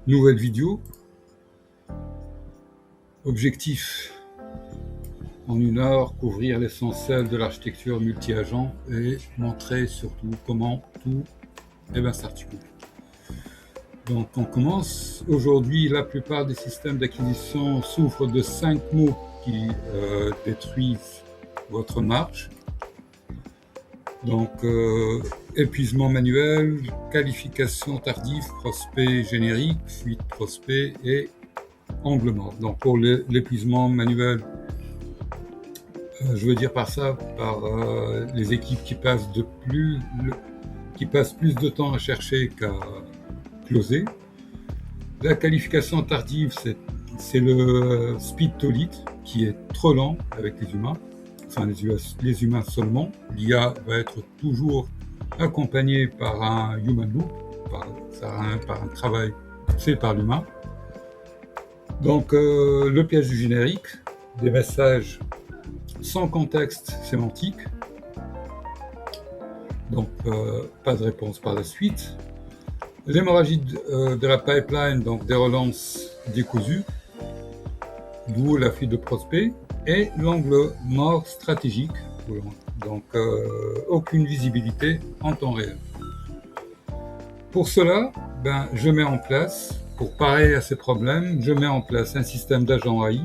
Nouvelle vidéo. Objectif, en 1 heure, couvrir l'essentiel de l'architecture multi-agent et montrer surtout comment tout s'articule. Donc on commence. Aujourd'hui, la plupart des systèmes d'acquisition souffrent de 5 mots qui détruisent votre marche. Donc épuisement manuel, qualification tardive, prospect générique, fuite prospect et angle mort. Donc pour l'épuisement manuel, je veux dire par ça, les équipes qui passent plus de temps à chercher qu'à closer. La qualification tardive, c'est le speed to lead qui est trop lent avec les humains, enfin les humains seulement. L'IA va être toujours accompagnée par un human loop, par un travail fait par l'humain. Donc le piège du générique, des messages sans contexte sémantique, donc pas de réponse par la suite. L'hémorragie de la pipeline, donc des relances décousues, d'où la fuite de prospects, et l'angle mort stratégique, donc aucune visibilité en temps réel. Pour cela, je mets en place, pour parer à ces problèmes, je mets en place un système d'agents AI,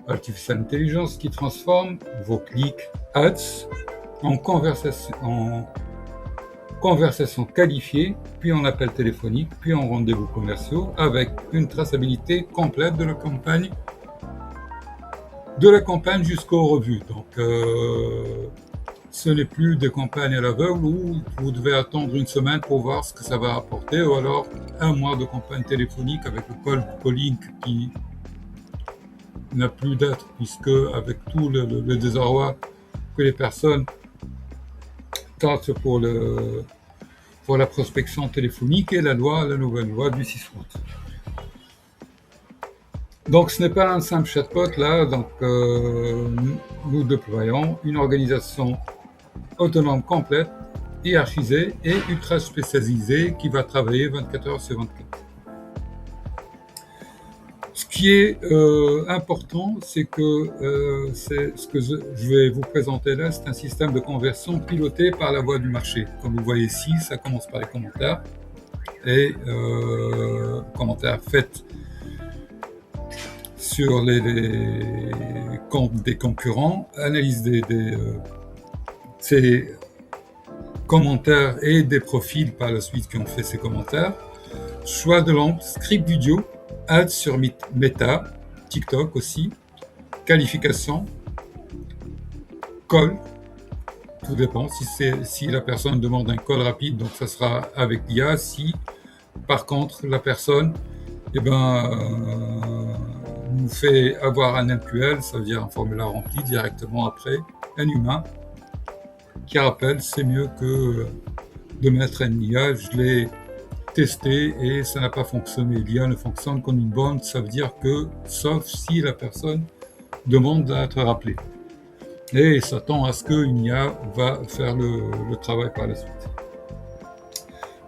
Artificial Intelligence, qui transforme vos clics ads en conversation qualifiée, puis en appel téléphonique, puis en rendez-vous commerciaux, avec une traçabilité complète de la campagne jusqu'aux revues. Donc ce n'est plus des campagnes à l'aveugle où vous devez attendre 1 semaine pour voir ce que ça va apporter, ou alors 1 mois de campagne téléphonique avec le cold calling qui n'a plus d'être, puisque avec tout le désarroi que les personnes tentent pour la prospection téléphonique et la nouvelle loi du 6 août. Donc ce n'est pas un simple chatbot là, donc nous déployons une organisation autonome complète, hiérarchisée et ultra spécialisée qui va travailler 24 heures sur 24. Ce qui est important, c'est que ce que je vais vous présenter là, c'est un système de conversion piloté par la voix du marché. Comme vous voyez ici, ça commence par les commentaires, et commentaires faits sur les comptes des concurrents, analyse ces commentaires et des profils par la suite qui ont fait ces commentaires, choix de langue, script vidéo, ads sur Meta, TikTok aussi, qualification, call, tout dépend. Si la personne demande un call rapide, donc ça sera avec l'IA. Si par contre la personne nous fait avoir un MQL, ça veut dire un formulaire rempli directement après, un humain qui rappelle, c'est mieux que de mettre un IA. Je l'ai testé et ça n'a pas fonctionné. L'IA ne fonctionne qu'en une bande, ça veut dire que, sauf si la personne demande à être rappelée. Et s'attend à ce qu'une IA va faire le travail par la suite.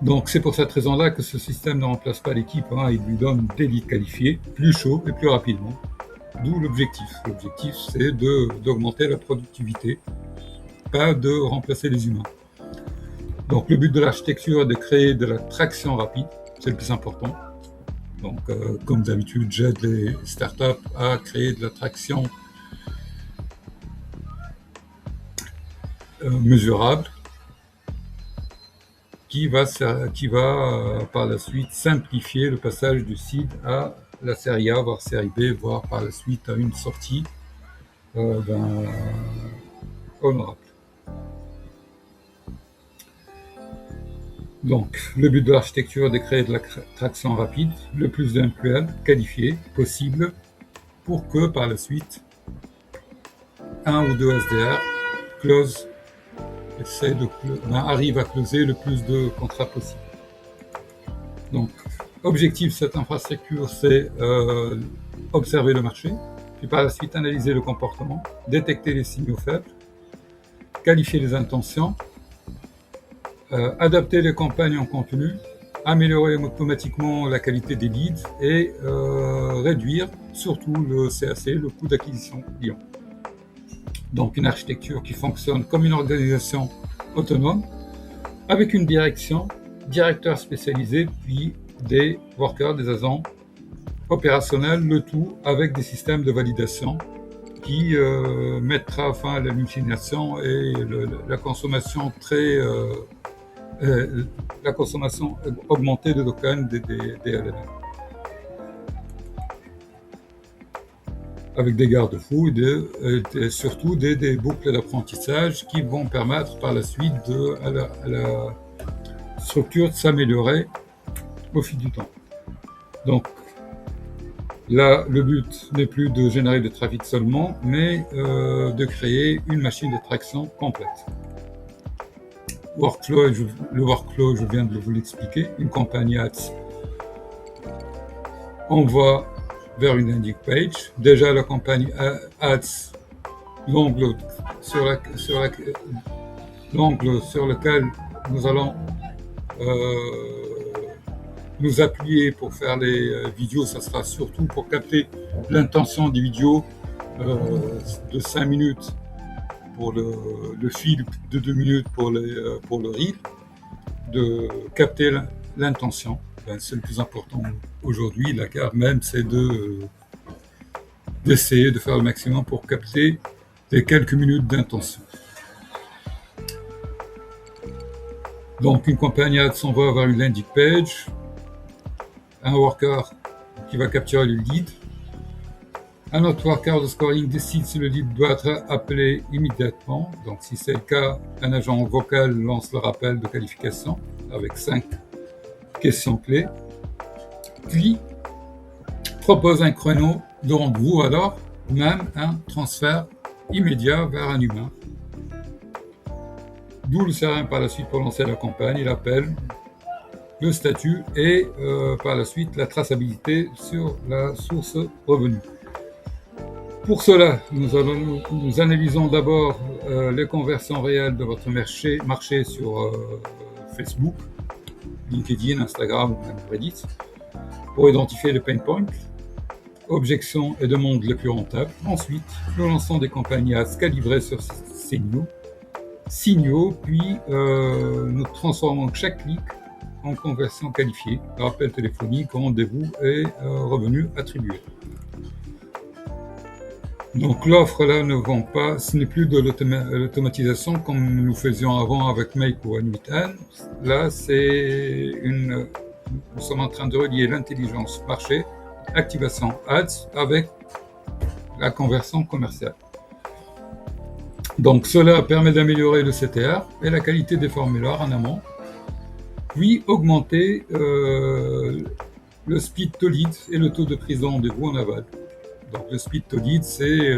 Donc c'est pour cette raison-là que ce système ne remplace pas l'équipe, il lui donne des leads qualifiés, plus chauds et plus rapidement. D'où l'objectif. L'objectif, c'est d'augmenter la productivité, pas de remplacer les humains. Donc le but de l'architecture est de créer de la traction rapide, c'est le plus important. Donc comme d'habitude, j'aide les startups à créer de la traction mesurable, qui va par la suite simplifier le passage du seed à la série A, voire série B, voire par la suite à une sortie honorable. Donc, le but de l'architecture est de créer de la traction rapide, le plus de MQL qualifiés possible, pour que par la suite, 1 ou 2 SDR arrive à closer le plus de contrats possible. Donc, objectif de cette infrastructure, c'est observer le marché, puis par la suite analyser le comportement, détecter les signaux faibles, qualifier les intentions, adapter les campagnes en contenu, améliorer automatiquement la qualité des leads et réduire surtout le CAC, le coût d'acquisition client. Donc une architecture qui fonctionne comme une organisation autonome avec une directeur spécialisé, puis des workers, des agents opérationnels, le tout avec des systèmes de validation qui mettra fin à l'hallucination et la consommation la consommation augmentée de tokens des LLM. Avec des garde-fous et surtout des boucles d'apprentissage qui vont permettre par la suite à la structure de s'améliorer au fil du temps. Donc là, le but n'est plus de générer du trafic seulement, mais de créer une machine d'attraction complète. Le workflow, je viens de vous l'expliquer. Une campagne ads, on va vers une landing page. Déjà, la campagne ads, l'angle sur lequel nous allons nous appuyer pour faire les vidéos, ça sera surtout pour capter l'intention des vidéos de 5 minutes pour le fil, de 2 minutes pour le reel, de capter l'intention. C'est le plus important aujourd'hui, la carte même, c'est d'essayer de faire le maximum pour capter les quelques minutes d'intention. Donc une campagne ads, on va avoir une landing page, un worker qui va capturer le lead. Un autre worker de scoring décide si le lead doit être appelé immédiatement. Donc si c'est le cas, un agent vocal lance le rappel de qualification avec 5 questions clés. Puis propose un créneau de rendez-vous, alors même un transfert immédiat vers un humain. D'où le CRM par la suite pour lancer la campagne, l'appel, le statut et par la suite la traçabilité sur la source revenu. Pour cela, nous analysons d'abord les conversions réelles de votre marché sur Facebook, LinkedIn, Instagram ou même Reddit, pour identifier les pain points, objections et demandes les plus rentables. Ensuite, nous lançons des campagnes ads calibrées sur ces signaux, puis nous transformons chaque clic en conversion qualifiée, rappel téléphonique, rendez-vous et revenus attribués. Donc l'offre là ne vend pas, ce n'est plus de l'automatisation comme nous faisions avant avec Make ou Anwitan. Là, nous sommes en train de relier l'intelligence marché, activation ads avec la conversion commerciale. Donc cela permet d'améliorer le CTR et la qualité des formulaires en amont, puis augmenter le speed to lead et le taux de prise de rendez-vous en aval. Donc le speed to lead, c'est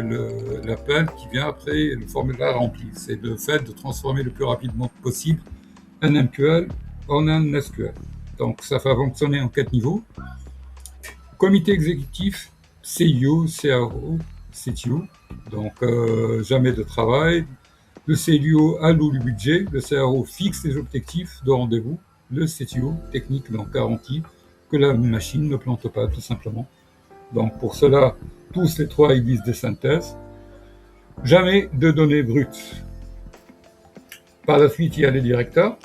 l'appel qui vient après le formulaire rempli. C'est le fait de transformer le plus rapidement possible un MQL en un SQL. Donc ça fait fonctionner en 4 niveaux. Comité exécutif, CIO, CRO, CTO. Donc jamais de travail. Le CIO alloue le budget. Le CRO fixe les objectifs de rendez-vous. Le CTO, technique, donc garantit que la machine ne plante pas, tout simplement. Donc pour cela, tous les 3 existent des synthèses. Jamais de données brutes. Par la suite, il y a les directeurs.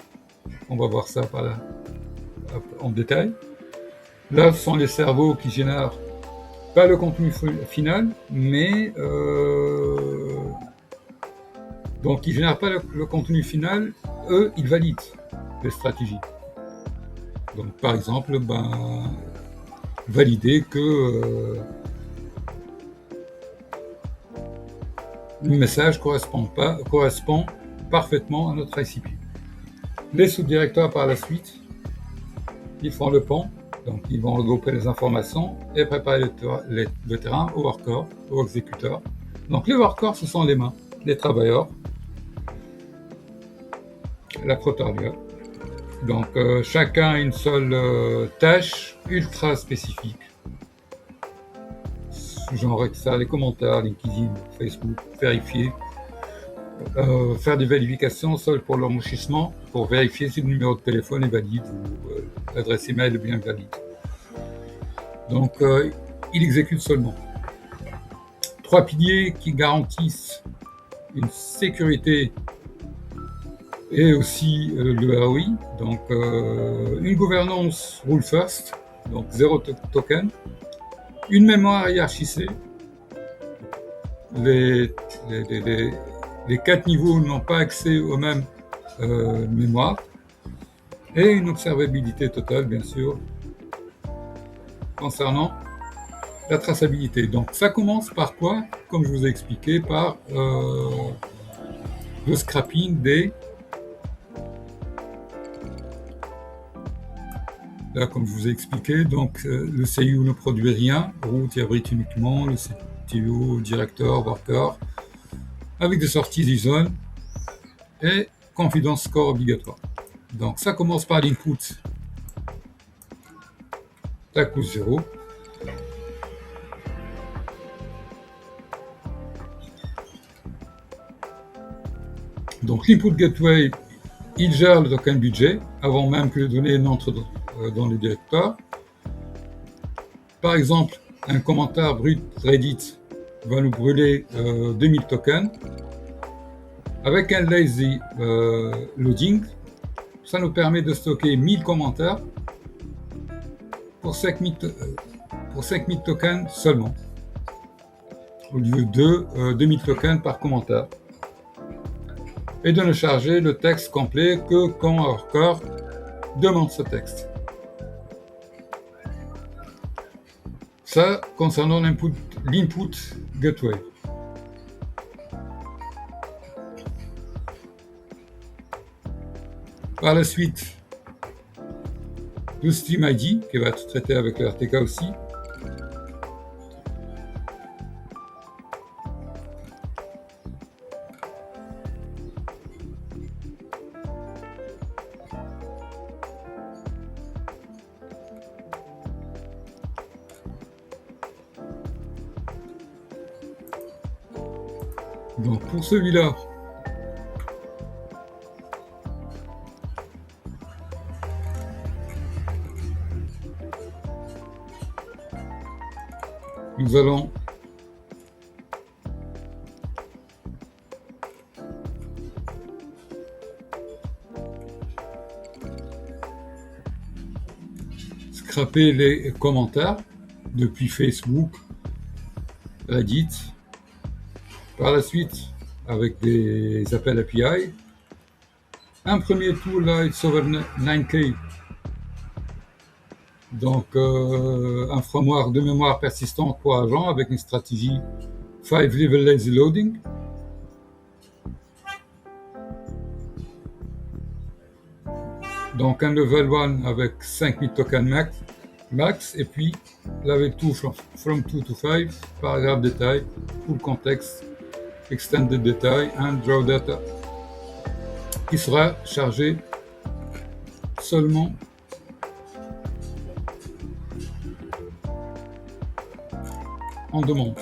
On va voir ça en détail. Là, ce sont les cerveaux qui génèrent pas le contenu final, mais donc ils génèrent pas le contenu final. Eux, ils valident les stratégies. Donc par exemple, valider que le message correspond parfaitement à notre ICP. Les sous-directeurs par la suite, ils font le pont, donc ils vont regrouper les informations et préparer le terrain aux workers, aux exécuteurs. Donc les workers, ce sont les mains, les travailleurs, la protardia. Donc chacun a une seule tâche ultra spécifique. Genre faire les commentaires, LinkedIn, Facebook, vérifier faire des vérifications seul pour l'enrichissement, pour vérifier si le numéro de téléphone est valide ou l'adresse email est bien valide. Donc, il exécute seulement. 3 piliers qui garantissent une sécurité et aussi le ROI. Donc, une gouvernance rule first, donc 0 token, une mémoire hiérarchisée. Les 4 niveaux n'ont pas accès aux mêmes mémoires, et une observabilité totale, bien sûr, concernant la traçabilité. Donc ça commence par quoi? Comme je vous ai expliqué, par le scrapping des... Là, comme je vous ai expliqué, donc le CIO ne produit rien, root et abrite uniquement, le CTO, directeur, worker, avec des sorties JSON et confidence score obligatoire. Donc ça commence par l'input tac ou 0. Donc l'input gateway, il gère le token budget avant même que les données n'entrent dans le directoire. Par exemple, un commentaire brut Reddit va nous brûler 2000 tokens. Avec un lazy loading, ça nous permet de stocker 1000 commentaires pour 5000 tokens seulement, au lieu de 2000 tokens par commentaire, et de ne charger le texte complet que quand un worker demande ce texte. Ça concernant l'input gateway. Par la suite, le Steam ID qui va être traité avec le RTK aussi. Donc pour celui-là, nous allons scraper les commentaires depuis Facebook, Reddit. Par la suite, avec des appels API, un premier tool là, it's over 9K. Donc, un framework de mémoire persistante pour agents avec une stratégie 5 level lazy loading. Donc, un level 1 avec 5000 tokens max, et puis level 2 from 2 to 5, paragraphe détail, full context, extended détail, and draw data, qui sera chargé seulement en demande.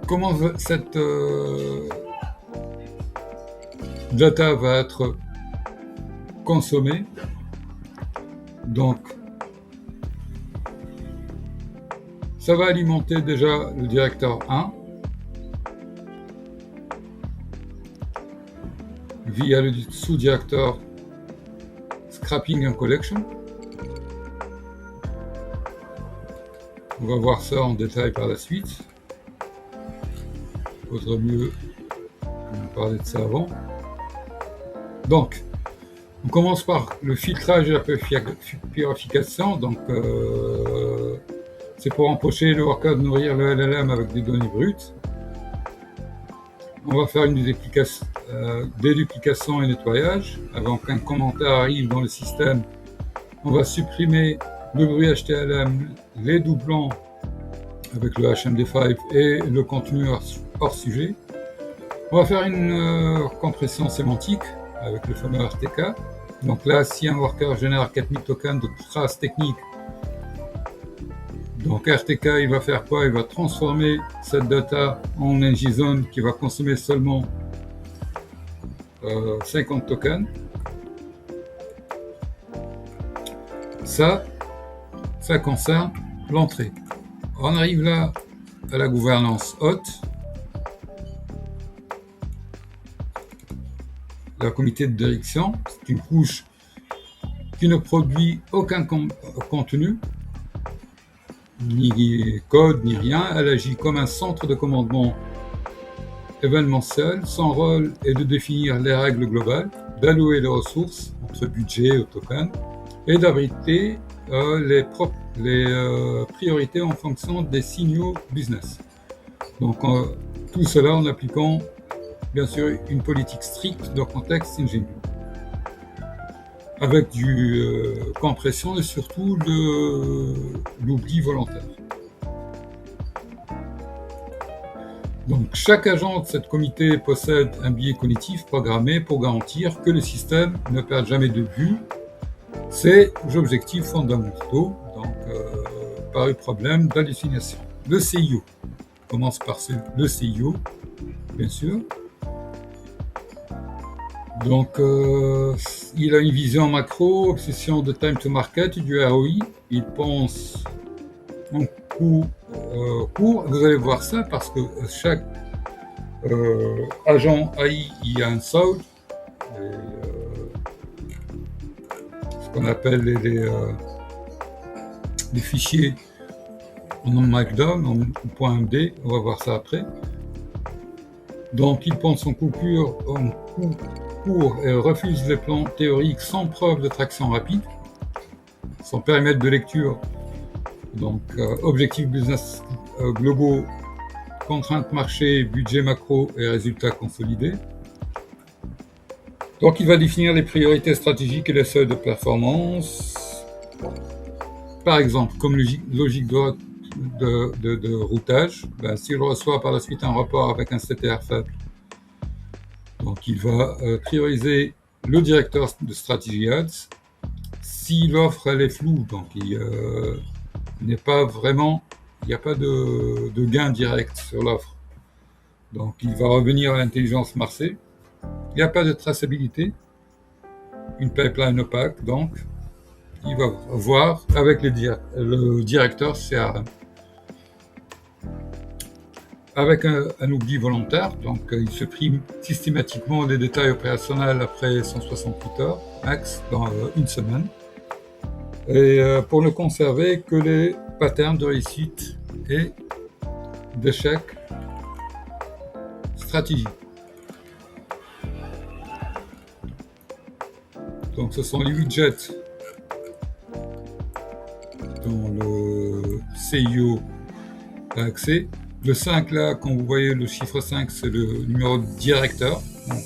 Comment cette data va être consommée? Donc, ça va alimenter déjà le directeur 1 via le sous-directeur Scrapping and Collection. On va voir ça en détail par la suite. Il faudrait mieux parler de ça avant. Donc, on commence par le filtrage et la purification. Donc, c'est pour empocher le worker de nourrir le LLM avec des données brutes. On va faire une déduplication et nettoyage. Avant qu'un commentaire arrive dans le système, on va supprimer le bruit HTML, les doublons avec le HMD5 et le contenu hors sujet. On va faire une compression sémantique avec le fameux RTK. Donc là, si un worker génère 4000 tokens de traces techniques Donc RTK, il va faire quoi? Il va transformer cette data en un JSON qui va consommer seulement 50 tokens. Ça concerne l'entrée. On arrive là à la gouvernance haute, le comité de direction. C'est une couche qui ne produit aucun contenu, ni code, ni rien. Elle agit comme un centre de commandement événementiel. Son rôle est de définir les règles globales, d'allouer les ressources entre budget et token, et d'abriter les priorités en fonction des signaux business. Donc tout cela en appliquant bien sûr une politique stricte de context engineering, avec du compression et surtout de l'oubli volontaire. Donc chaque agent de cette comité possède un biais cognitif programmé pour garantir que le système ne perde jamais de vue ses objectifs fondamentaux, donc par le problème d'hallucination. Le CIO commence par le CIO, bien sûr. Donc il a une vision macro, obsession de time to market, du ROI. Il pense en court. Vous allez voir ça parce que chaque agent AI, il y a un SOL, ce qu'on appelle les fichiers en Markdown, en .md, on va voir ça après. Donc il pense en coup court et refuse les plans théoriques sans preuve de traction rapide. Son périmètre de lecture, donc objectifs business globaux, contraintes marché, budget macro et résultats consolidés. Donc il va définir les priorités stratégiques et les seuils de performance, par exemple comme logique de routage. S'il reçoit par la suite un rapport avec un CTR faible, donc il va prioriser le directeur de stratégie ads. Si l'offre elle est floue, donc il n'y a pas de gain direct sur l'offre, donc il va revenir à l'intelligence marché. Il n'y a pas de traçabilité, une pipeline opaque, donc il va voir avec le directeur CRM. Avec un oubli volontaire, donc il supprime systématiquement les détails opérationnels après 168 heures, max, dans une semaine, et pour ne conserver que les patterns de réussite et d'échec stratégiques. Donc ce sont les widgets dont le CIO a accès. Le 5 là, quand vous voyez le chiffre 5, c'est le numéro de directeur. Donc,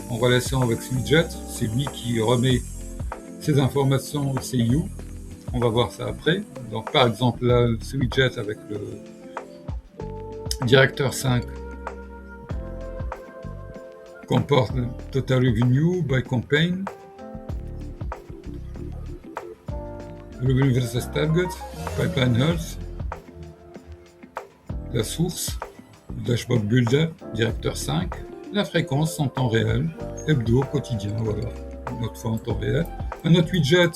en relation avec ce widget, c'est lui qui remet ces informations au CIO. On va voir ça après. Donc par exemple là, ce widget avec le directeur 5 comporte le total revenue by campaign, revenue versus target, pipeline health, la source, dashboard builder, directeur 5, la fréquence en temps réel, hebdo, quotidien, voilà, notre fois en temps réel. Un autre widget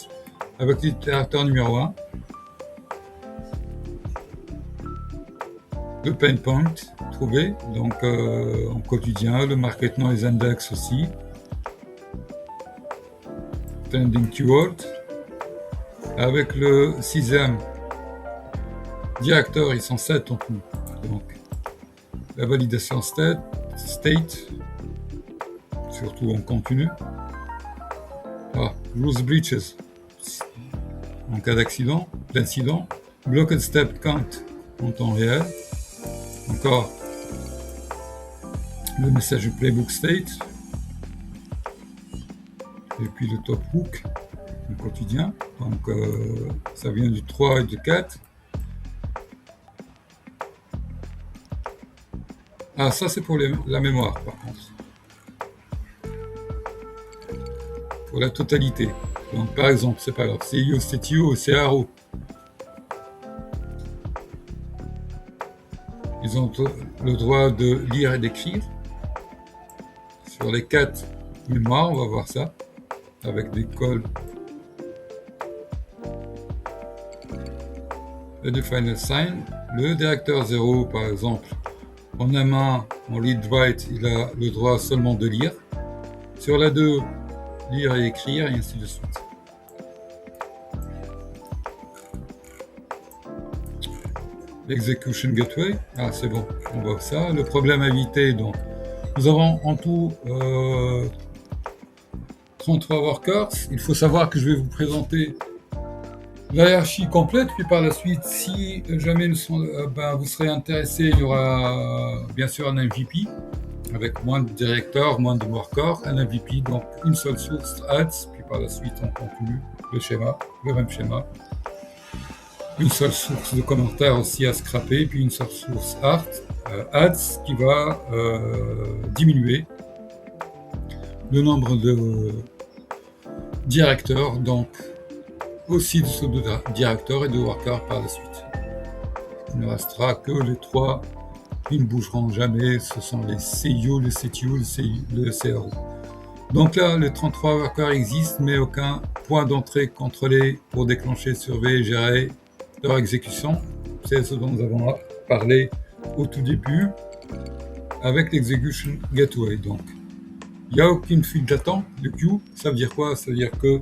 avec l'itérateur numéro 1, le pain point trouvé, donc en quotidien, le market noise index aussi, pending keyword, avec le 6e directeur, ils sont 7 en tout. Donc, la validation state, surtout en continu. Loose breaches, en cas d'incident, blocked step count en temps réel. Encore le message du playbook state. Et puis le top hook, le quotidien. Donc, ça vient du 3 et du 4. Ça c'est pour la mémoire par contre. Pour la totalité. Donc par exemple, c'est pas grave, CIO, CTO, CRO. ils ont le droit de lire et d'écrire. Sur les 4 mémoires, on va voir ça, avec des calls et du final sign. Le directeur 0, par exemple, en M1, en lead write, il a le droit seulement de lire. Sur la 2, lire et écrire, et ainsi de suite. L'execution gateway, c'est bon, on voit ça. Le problème à éviter, donc, nous avons en tout 33 workers. Il faut savoir que je vais vous présenter la hiérarchie complète, puis par la suite, si jamais vous serez intéressé, il y aura bien sûr un MVP avec moins de directeurs, moins de workers, un MVP, donc une seule source ads, puis par la suite on continue le même schéma. Une seule source de commentaires aussi à scraper, puis une seule source ads qui va diminuer le nombre de directeurs, donc aussi de ceux de directeurs et de workers par la suite. Il ne restera que les 3 qui ne bougeront jamais, ce sont les CIO, le CTO, le CRO. Donc là, les 33 workers existent, mais aucun point d'entrée contrôlé pour déclencher, surveiller et gérer leur exécution. C'est ce dont nous avons parlé au tout début avec l'execution gateway. Donc, il n'y a aucune fuite d'attente. Le queue, ça veut dire quoi? Ça veut dire que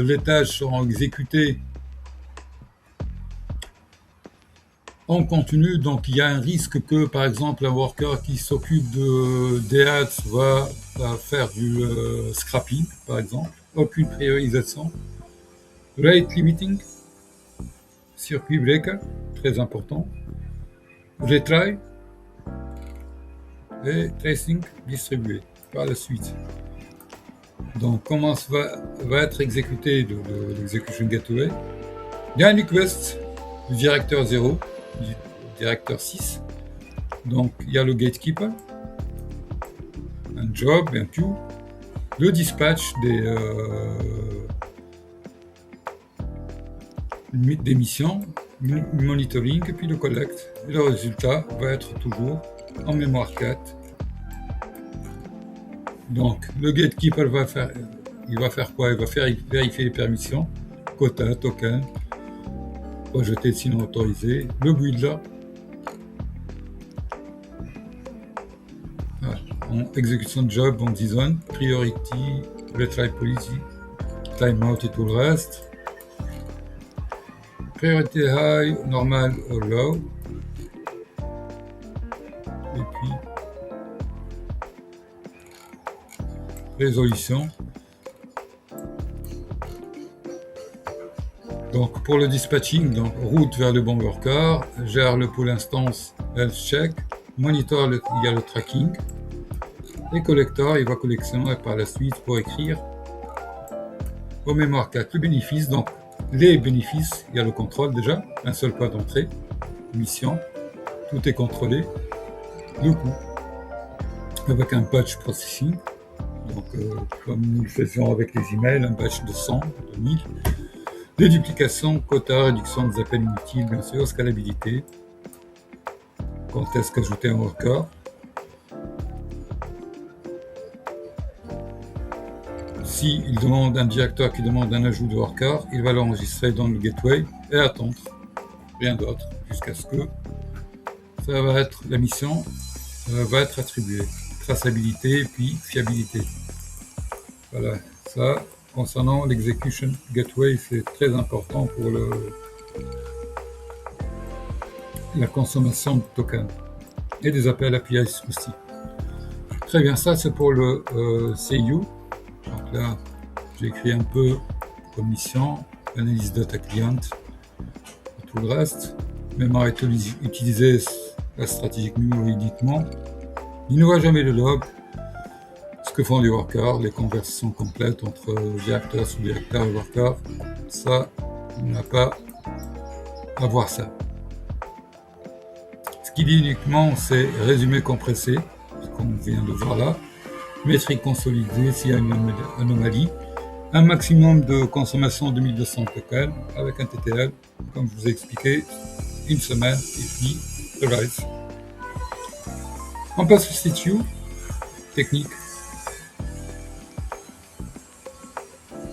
les tâches seront exécutées en continu, donc il y a un risque que, par exemple, un worker qui s'occupe des ads va faire du scrapping, par exemple, aucune priorisation. Rate limiting, circuit breaker, très important. Retry et tracing distribué par la suite. Donc, comment va être exécuté l'execution gateway? Il y a un request du directeur 0, du directeur 6. Donc, il y a le gatekeeper, un job, un queue, le dispatch des missions, monitoring, et puis le collect. Et le résultat va être toujours en mémoire 4. Donc, le gatekeeper va faire quoi? Il va vérifier les permissions, quota, token, rejeter sinon autorisé. Le builder, en exécution de job, on dit zone, priority, retry policy, timeout et tout le reste. Priority high, normal or low. Et puis, résolution. Donc pour le dispatching, donc route vers le bon worker, gère le pool instance, health check, monitor, il y a le tracking, et collector, il va collectionner par la suite pour écrire au mémoire 4 le bénéfice. Donc les bénéfices, il y a le contrôle déjà, un seul point d'entrée, mission, tout est contrôlé, le coût, avec un batch processing. Donc, comme nous le faisions avec les emails, un batch de 100, de 1000. Des duplications, quota, réduction des appels inutiles, bien sûr, scalabilité. Quand est-ce qu'ajouter un worker? Si il demande un directeur qui demande un ajout de worker, il va l'enregistrer dans le gateway et attendre, rien d'autre, jusqu'à ce que ça va être, la mission va être attribuée. Traçabilité et puis fiabilité. Voilà, ça, concernant l'execution gateway, c'est très important pour la consommation de tokens et des appels API aussi. Très bien, ça c'est pour le CIU. Donc là, j'ai écrit un peu comme mission, analyse data client, et tout le reste. Mémoire utilisée stratégiquement ou uniquement. Il ne voit jamais le log, ce que font les workers, les conversations complètes entre directeur, sous-directeur et worker. Ça, on n'a pas à voir ça. Ce qu'il dit uniquement, c'est résumé compressé, ce qu'on vient de voir là, métrique consolidée s'il y a une anomalie, un maximum de consommation de 1200 tokens avec un TTL, comme je vous ai expliqué, une semaine, et puis revise. On passe au CTU, technique.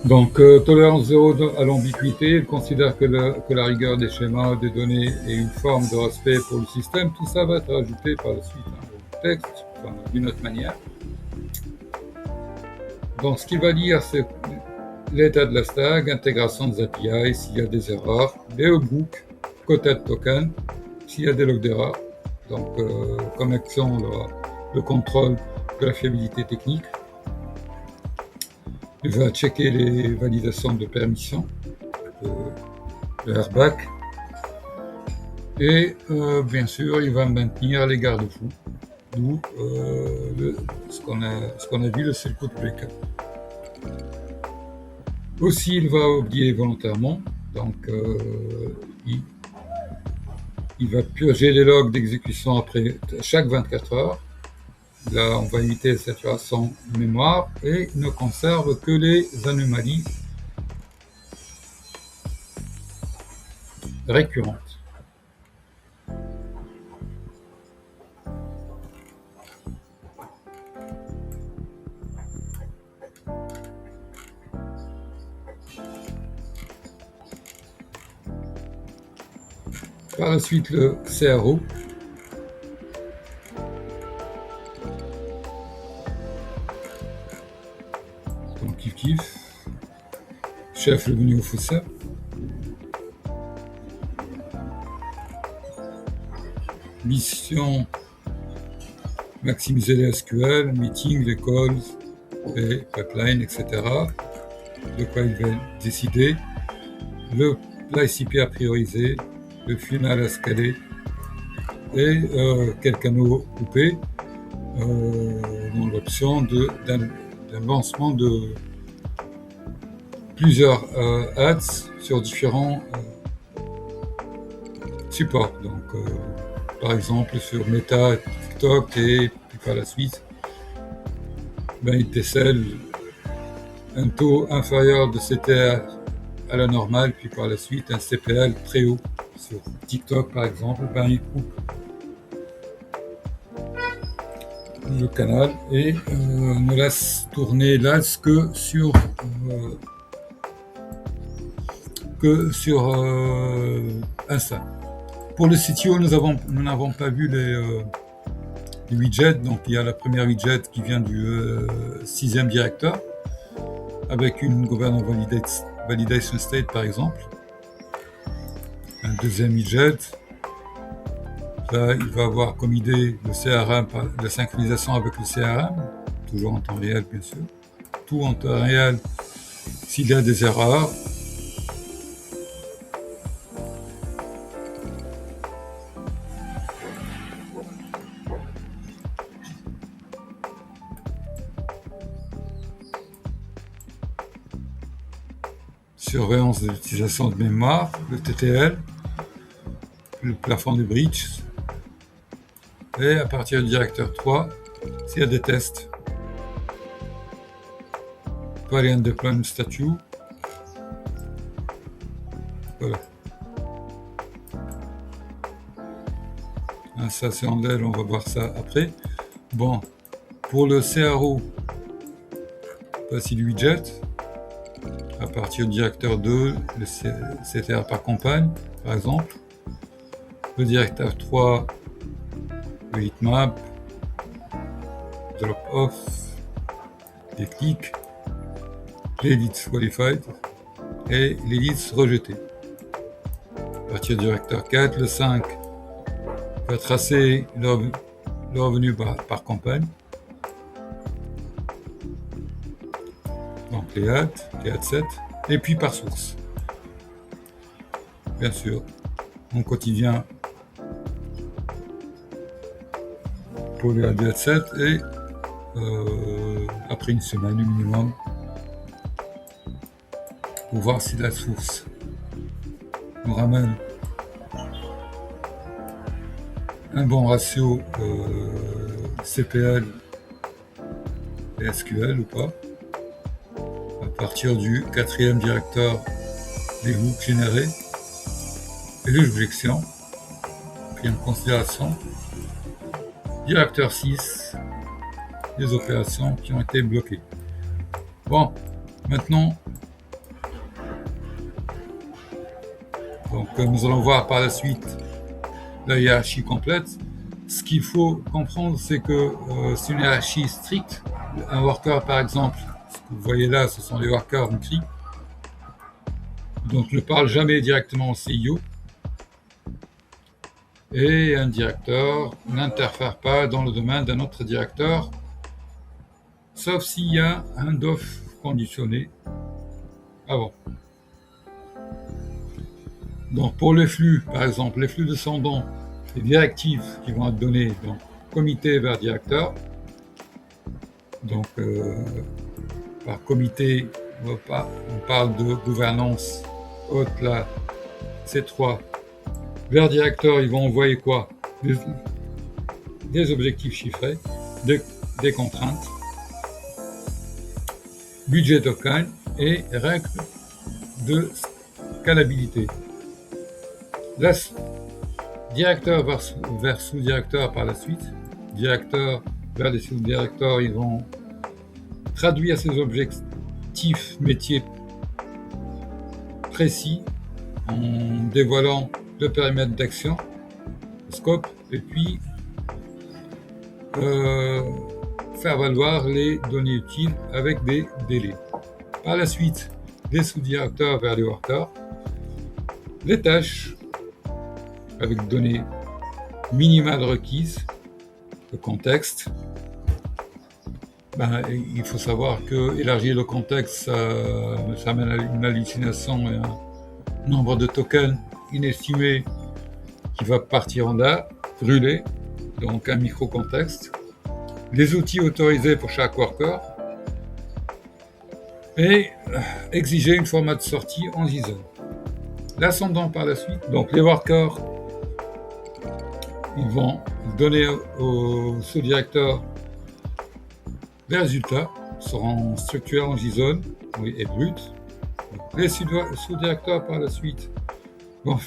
Donc, tolérance zéro à l'ambiguïté, il considère que la rigueur des schémas, des données et une forme de respect pour le système, tout ça va être ajouté par la suite au texte, enfin, d'une autre manière. Donc, ce qu'il va dire, c'est l'état de la stack, intégration des API, s'il y a des erreurs, les hooks, quota de token, s'il y a des logs d'erreurs, donc connexion, le contrôle de la fiabilité technique. Il va checker les validations de permission, le airbag, et bien sûr, il va maintenir les garde-fous, d'où ce qu'on a vu, le circuit breaker. Aussi, il va oublier volontairement, donc il va purger les logs d'exécution après chaque 24 heures. Là, on va éviter la saturation de mémoire et ne conserve que les anomalies récurrentes. Par la suite, le CRO. Donc, kiff. Chef revenu au fossé. Mission, maximiser les SQL, meeting, les calls, les pipelines, etc. De quoi il va décider. Le l'ICP à prioriser, le final à scaler et quel canal couper dans l'option d'un lancement de plusieurs ads sur différents supports. Donc, par exemple, sur Meta, TikTok et puis par la suite, il décèle un taux inférieur de CTR à la normale, puis par la suite un CPL très haut. Sur TikTok par exemple, il coupe le canal et ne laisse tourner l'AS que sur Insta. Pour le CTO, nous n'avons pas vu les widgets. Donc il y a la première widget qui vient du 6e directeur avec une governor validation state par exemple. Un deuxième widget, là il va avoir comme idée le CRM, la synchronisation avec le CRM, toujours en temps réel bien sûr, tout en temps réel s'il y a des erreurs. Surveillance de l'utilisation de mémoire, le TTL, le plafond de breach, et à partir du directeur 3, s'il y a des tests, variant deployment statut, voilà. Ça c'est en l'aile, on va voir ça après. Bon, pour le CRO, voici le widget. À partir du directeur 2, le CTR par campagne, par exemple. Le directeur 3, le heatmap, drop-off, les clics, les leads qualified et les leads rejetés. À partir du directeur 4, le 5 va tracer le revenu par campagne. Donc les ads 7, et puis par source. Bien sûr, mon quotidien pour les ads 7 et après une semaine au minimum pour voir si la source nous ramène un bon ratio CPL et SQL ou pas. À partir du 4e directeur des hooks générés et l'objection, pris en considération. Directeur 6, les opérations qui ont été bloquées. Bon, maintenant, donc nous allons voir par la suite la hiérarchie complète. Ce qu'il faut comprendre, c'est que c'est une hiérarchie stricte. Un worker, par exemple, ce que vous voyez là, ce sont les workers Nutri. Donc, ne parle jamais directement au CIO. Et un directeur n'interfère pas dans le domaine d'un autre directeur, sauf s'il y a un DOF conditionné avant. Donc, pour les flux, par exemple, les flux descendants, les directives qui vont être données, donc comité vers directeur. Donc, par comité, on parle de gouvernance haute là, C3. Vers directeur, ils vont envoyer quoi? Des objectifs chiffrés, des contraintes, budget token et règles de scalabilité. Là, directeur vers sous-directeur par la suite. Directeur vers les sous-directeurs, ils vont traduire ces objectifs métiers précis en dévoilant le périmètre d'action, le scope, et puis faire valoir les données utiles avec des délais. Par la suite, des sous-directeurs vers les workers, les tâches avec des données minimales requises, le contexte. Il faut savoir que élargir le contexte, ça amène à une hallucination et un nombre de tokens inestimé qui va partir en l'air, brûler, donc un micro-contexte. Les outils autorisés pour chaque worker et exiger une format de sortie en JSON. L'ascendant par la suite, donc les workers, ils vont donner au sous-directeur les résultats, seront structurés en JSON et brut. Les sous-directeurs par la suite vont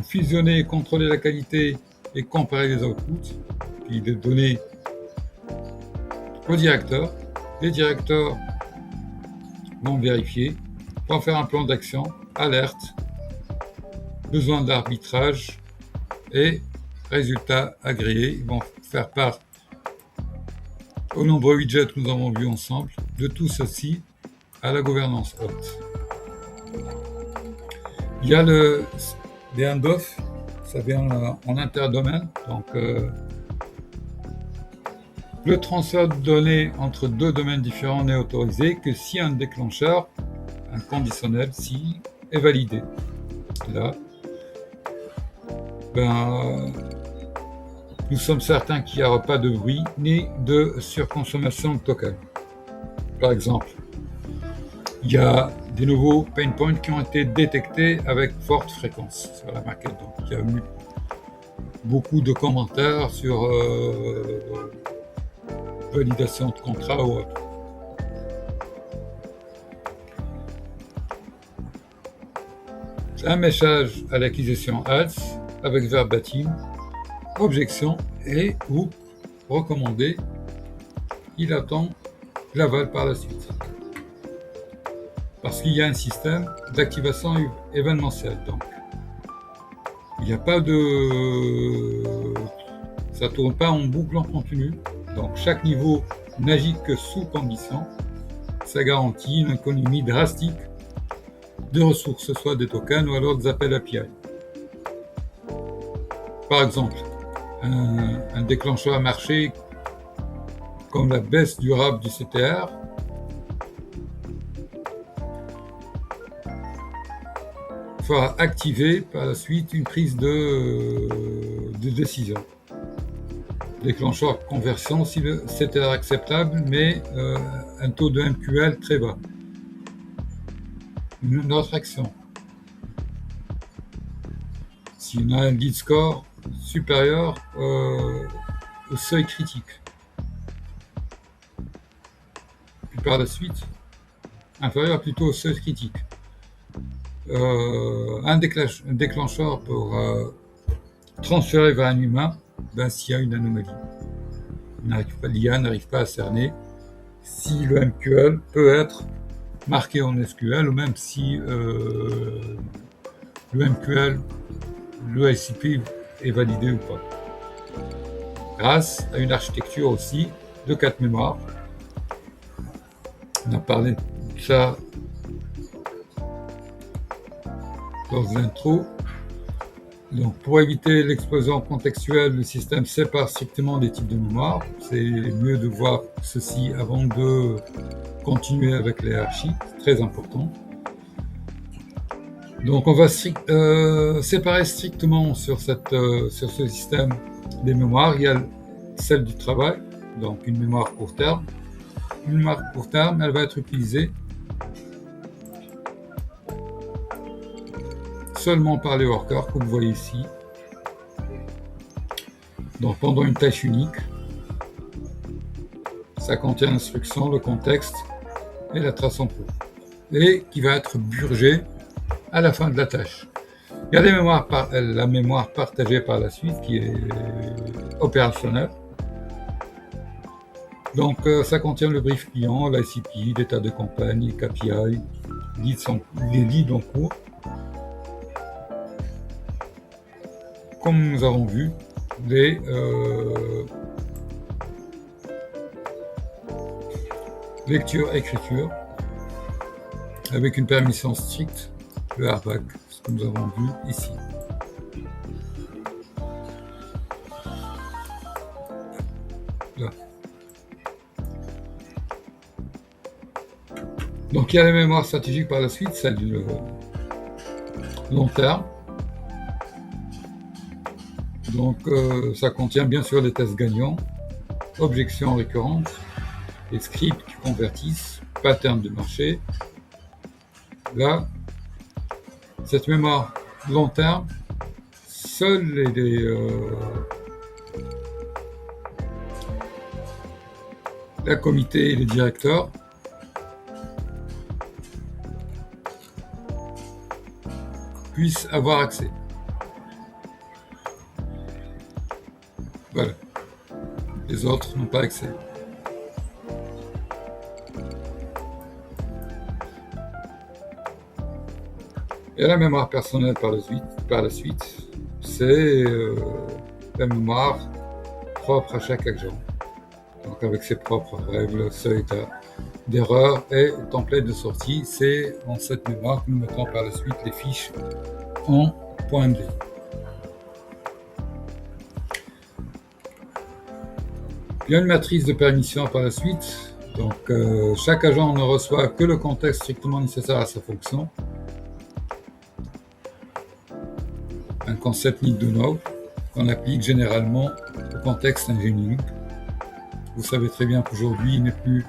fusionner, contrôler la qualité et comparer les outputs, puis les donner au directeur. Les directeurs vont vérifier, vont faire un plan d'action, alerte, besoin d'arbitrage et résultats agréés. Ils vont faire part aux nombreux widgets que nous avons vus ensemble de tout ceci à la gouvernance haute. Il y a les handoffs, ça vient en interdomaine, donc le transfert de données entre deux domaines différents n'est autorisé que si un déclencheur, un conditionnel, si est validé. Là, nous sommes certains qu'il n'y aura pas de bruit ni de surconsommation de tokens. Par exemple, il y a des nouveaux pain points qui ont été détectés avec forte fréquence sur la maquette. Donc, il y a eu beaucoup de commentaires sur validation de contrat ou autre. Un message à l'acquisition ads avec verbatim, objection et ou recommandé. Il attend l'aval par la suite. Parce qu'il y a un système d'activation événementielle. Donc, il n'y a pas de... ça ne tourne pas en boucle en continu. Donc, chaque niveau n'agit que sous condition. Ça garantit une économie drastique de ressources, que ce soit des tokens ou alors des appels API. Par exemple, un déclencheur à marché comme la baisse durable du CTR fera activer par la suite une prise de décision. Déclencheur conversion si le CTR acceptable, mais un taux de MQL très bas. Une autre action. Si on a un lead score supérieur au seuil critique. Puis par la suite, inférieur plutôt au seuil critique. Un déclencheur pour transférer vers un humain s'il y a une anomalie. L'IA n'arrive pas à cerner si le MQL peut être marqué en SQL ou même si le MQL, le ICP est validé ou pas. Grâce à une architecture aussi de 4 mémoires. On a parlé de ça dans l'intro. Donc, pour éviter l'explosion contextuelle, le système sépare strictement les types de mémoire. C'est mieux de voir ceci avant de continuer avec les hiérarchies. C'est très important. Donc, on va séparer strictement sur ce système des mémoires. Il y a celle du travail, donc une mémoire court terme. Une mémoire court terme, elle va être utilisée seulement par les workers, comme vous voyez ici. Donc pendant une tâche unique, ça contient l'instruction, le contexte et la trace en cours, et qui va être purgée à la fin de la tâche. Il y a la mémoire partagée par la suite qui est opérationnelle. Donc ça contient le brief client, l'ICP, l'état de campagne, les KPI, les leads en cours. Comme nous avons vu, les lecture-écriture avec une permission stricte, le RBAC, ce que nous avons vu ici. Là. Donc il y a la mémoire stratégique par la suite, celle du long terme. Donc ça contient bien sûr les tests gagnants, objections récurrentes, les scripts qui convertissent, patterns de marché. Là, cette mémoire long terme, seuls la comité et les directeurs puissent avoir accès. Voilà. Les autres n'ont pas accès. Et la mémoire personnelle par la suite, c'est la mémoire propre à chaque agent. Donc avec ses propres règles, seuil d'erreur et template de sortie, c'est dans cette mémoire que nous mettons par la suite les fiches en .md. Il y a une matrice de permission par la suite. Donc chaque agent ne reçoit que le contexte strictement nécessaire à sa fonction. Un concept need to know qu'on applique généralement au contexte ingénieux. Vous savez très bien qu'aujourd'hui, il n'est plus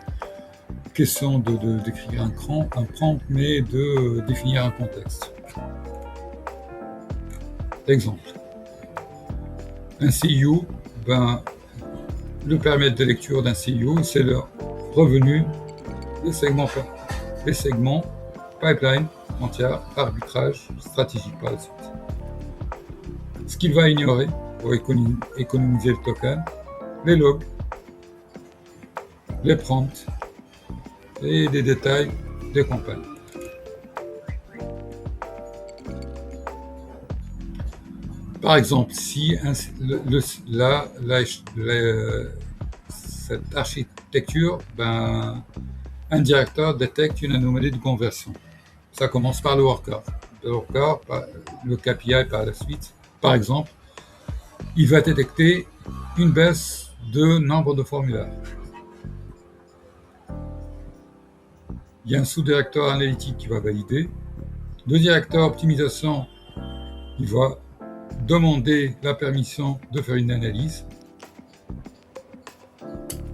question d'écrire un prompt, mais de définir un contexte. Exemple. Un CU, le périmètre de lecture d'un CU, c'est le revenu des segments pipeline, entière, arbitrage, stratégique par la suite. Ce qu'il va ignorer pour économiser le token, les logs, les prompts et des détails des campagnes. Par exemple, si cette architecture, un directeur détecte une anomalie de conversion. Ça commence par le worker. Le KPI par la suite. Par exemple, il va détecter une baisse de nombre de formulaires. Il y a un sous-directeur analytique qui va valider. Le directeur optimisation, il va demander la permission de faire une analyse.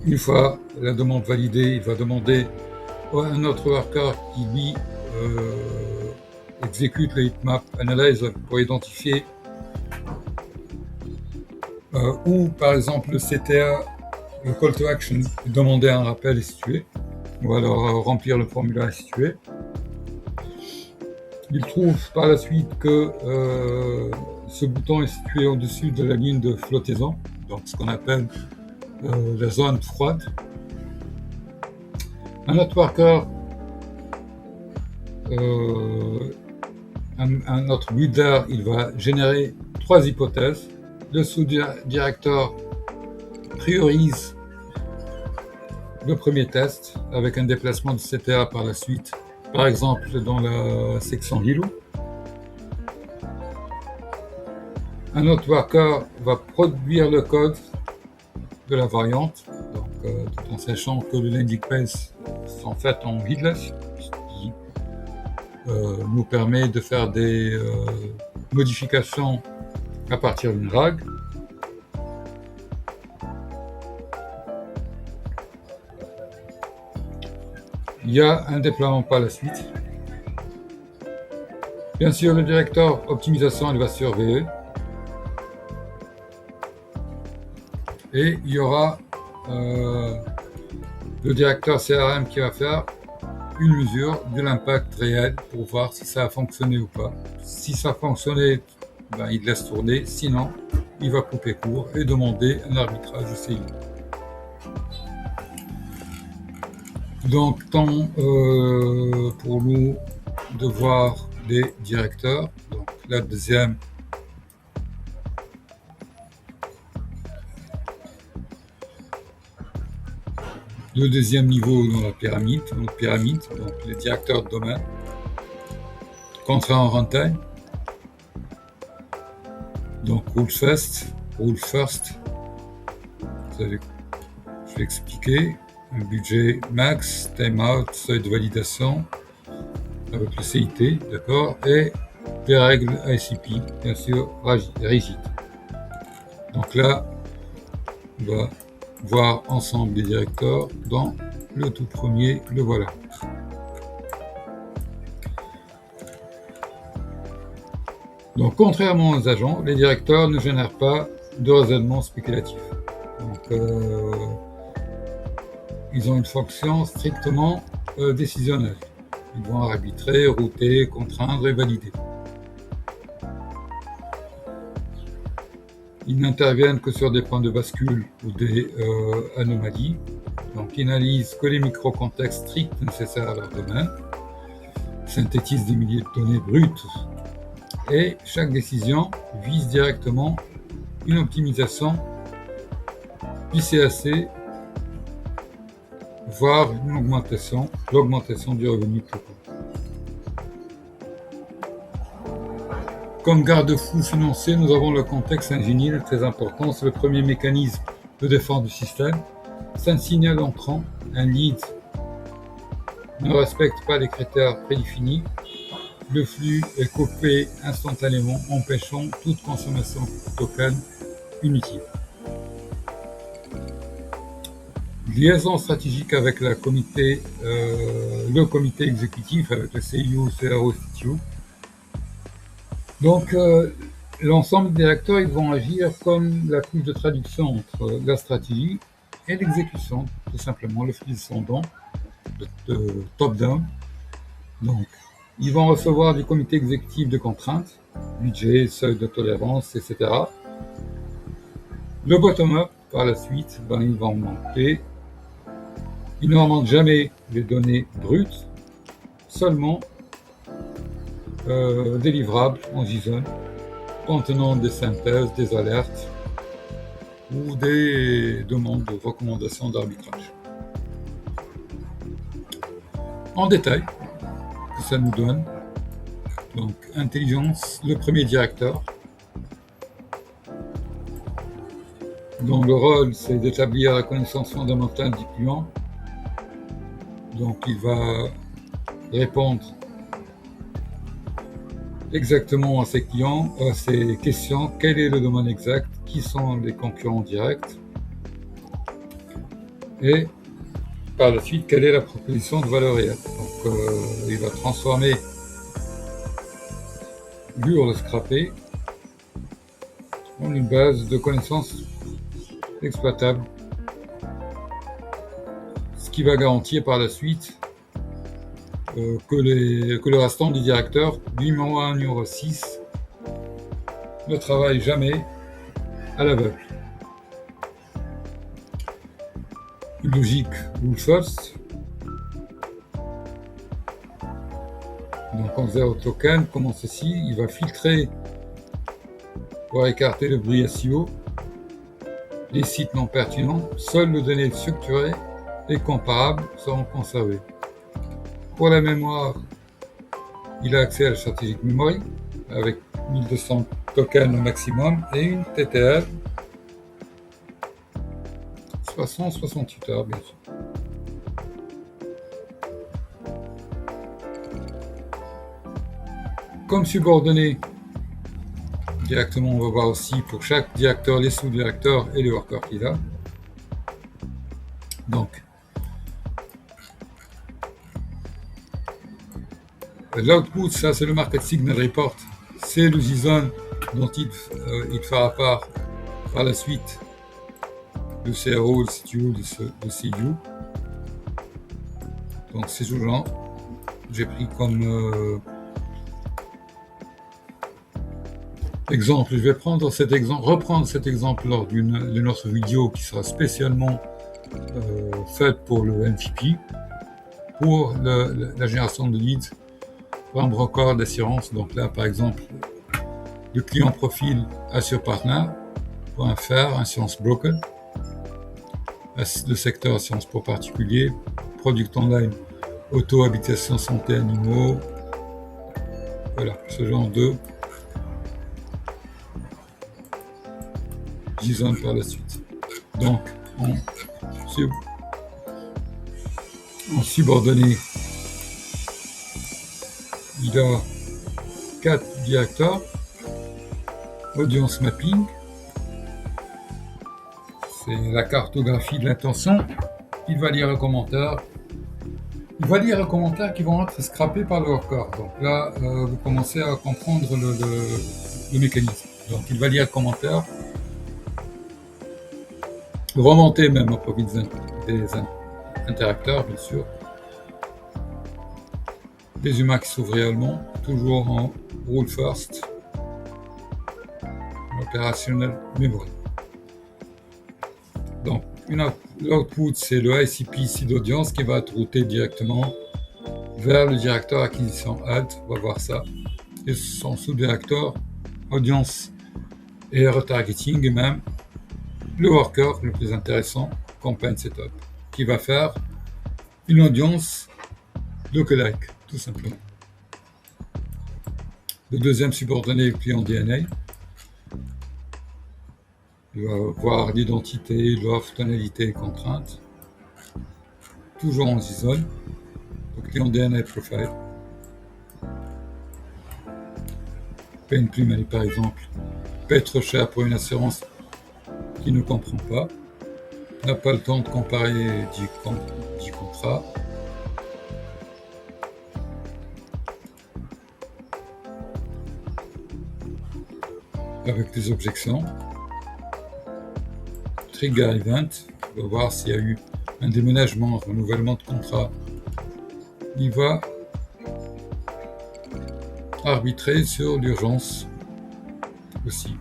Une fois la demande validée, il va demander à un autre worker qui lui exécute le heatmap analyze pour identifier ou par exemple le CTA, le call to action, demander un rappel est situé, ou alors remplir le formulaire est situé. Il trouve par la suite que Ce bouton est situé au-dessus de la ligne de flottaison, donc ce qu'on appelle la zone froide. Un networker, notre builder, il va générer 3 hypothèses. Le sous-directeur priorise le premier test avec un déplacement de CTA par la suite, par exemple dans la section Lilo. Un autre worker va produire le code de la variante, donc, tout en sachant que le landing page sont faits en headless, ce qui nous permet de faire des modifications à partir d'une rag. Il y a un déploiement par la suite. Bien sûr, le directeur optimisation, il va surveiller. Et il y aura le directeur CRM qui va faire une mesure de l'impact réel pour voir si ça a fonctionné ou pas. Si ça a fonctionné, ben, il laisse tourner. Sinon, il va couper court et demander un arbitrage au CI. Donc, temps pour nous de voir les directeurs. Donc, la deuxième, le deuxième niveau dans la pyramide, donc les directeurs de domaine. Contrat en runtime. Donc, rule first. Je vais expliquer. Un budget max, timeout, seuil de validation avec le CIT, d'accord, et des règles ICP, bien sûr, rigides. Donc là, on va voir ensemble les directeurs dans le tout premier, le voilà. Donc, contrairement aux agents, les directeurs ne génèrent pas de raisonnement spéculatif. Donc, ils ont une fonction strictement décisionnelle. Ils vont arbitrer, router, contraindre et valider. Ils n'interviennent que sur des points de bascule ou des anomalies. Donc, ils n'analysent que les micro-contextes stricts nécessaires à leur domaine, synthétisent des milliers de données brutes, et chaque décision vise directement une optimisation ICAC, voire une l'augmentation du revenu tout court. Comme garde-fou financier, nous avons le contexte ingénieux très important. C'est le premier mécanisme de défense du système. C'est un signal entrant, un lead ne respecte pas les critères prédéfinis. Le flux est coupé instantanément, empêchant toute consommation de token inutile. Liaison stratégique avec le comité exécutif, avec le CIO, CRO, CTO. Donc, l'ensemble des acteurs, ils vont agir comme la couche de traduction entre la stratégie et l'exécution, tout simplement, le flux descendant, de top-down. Donc, ils vont recevoir du comité exécutif de contraintes, budget, seuil de tolérance, etc. Le bottom-up, par la suite, ils vont monter. Ils ne remontent jamais les données brutes, seulement des livrables en JSON contenant des synthèses, des alertes ou des demandes de recommandations d'arbitrage. En détail, que ça nous donne, donc intelligence, le premier directeur, dont le rôle c'est d'établir la connaissance fondamentale du client. Donc il va répondre exactement à ses clients, à ses questions, quel est le domaine exact, qui sont les concurrents directs, et par la suite, quelle est la proposition de valeur réelle. Donc il va transformer l'URL scrappé en une base de connaissances exploitables, ce qui va garantir par la suite que le restant du directeur, du numéro 1 au numéro 6, ne travaille jamais à l'aveugle. Une logique rule first. Donc en zero token, comment ceci, il va filtrer pour écarter le bruit SEO, les sites non pertinents, seules les données structurées et comparables seront conservées. Pour la mémoire, il a accès à la strategic memory avec 1200 tokens au maximum et une TTL 68 heures bien sûr. Comme subordonné, directement on va voir aussi pour chaque directeur les sous-directeurs et les workers qu'il a. Donc l'output, ça c'est le market signal report, c'est le JSON dont il fera part par la suite de CRO, de CTO, de CU. Donc ces jours-là, j'ai pris comme exemple, je vais reprendre cet exemple lors de notre vidéo qui sera spécialement faite pour le MVP, pour la génération de leads, pour un broker d'assurance. Donc là, par exemple, le client profil assurepartner.fr, assurance broker, le secteur assurance pour particuliers, product online, auto, habitation, santé, animaux, voilà, ce genre de JSON par la suite. Donc, en subordonné, il a 4 directeurs, audience mapping, c'est la cartographie de l'intention. Il va lire les commentaires. Il va lire les commentaires qui vont être scrappés par le worker. Donc là, vous commencez à comprendre le mécanisme. Donc il va lire les commentaires, remonter même au profil des interacteurs, bien sûr. Des humains qui s'ouvrent réellement, toujours en rule first, opérationnel memory. Donc, l'output, c'est le ICP site d'audience qui va être routé directement vers le directeur acquisition alt, on va voir ça, et son sous-directeur audience et retargeting, et même le worker le plus intéressant, campaign setup, qui va faire une audience lookalike, tout simplement. Le deuxième subordonné est le client DNA. Il va voir l'identité, l'offre, tonalité et contrainte. Toujours en JSON. Donc client DNA profile. Paye une plume, par exemple, paie trop cher pour une assurance qui ne comprend pas. N'a pas le temps de comparer 10 contrats. Avec des objections. Trigger event, on va voir s'il y a eu un déménagement, un renouvellement de contrat. Il va arbitrer sur l'urgence aussi.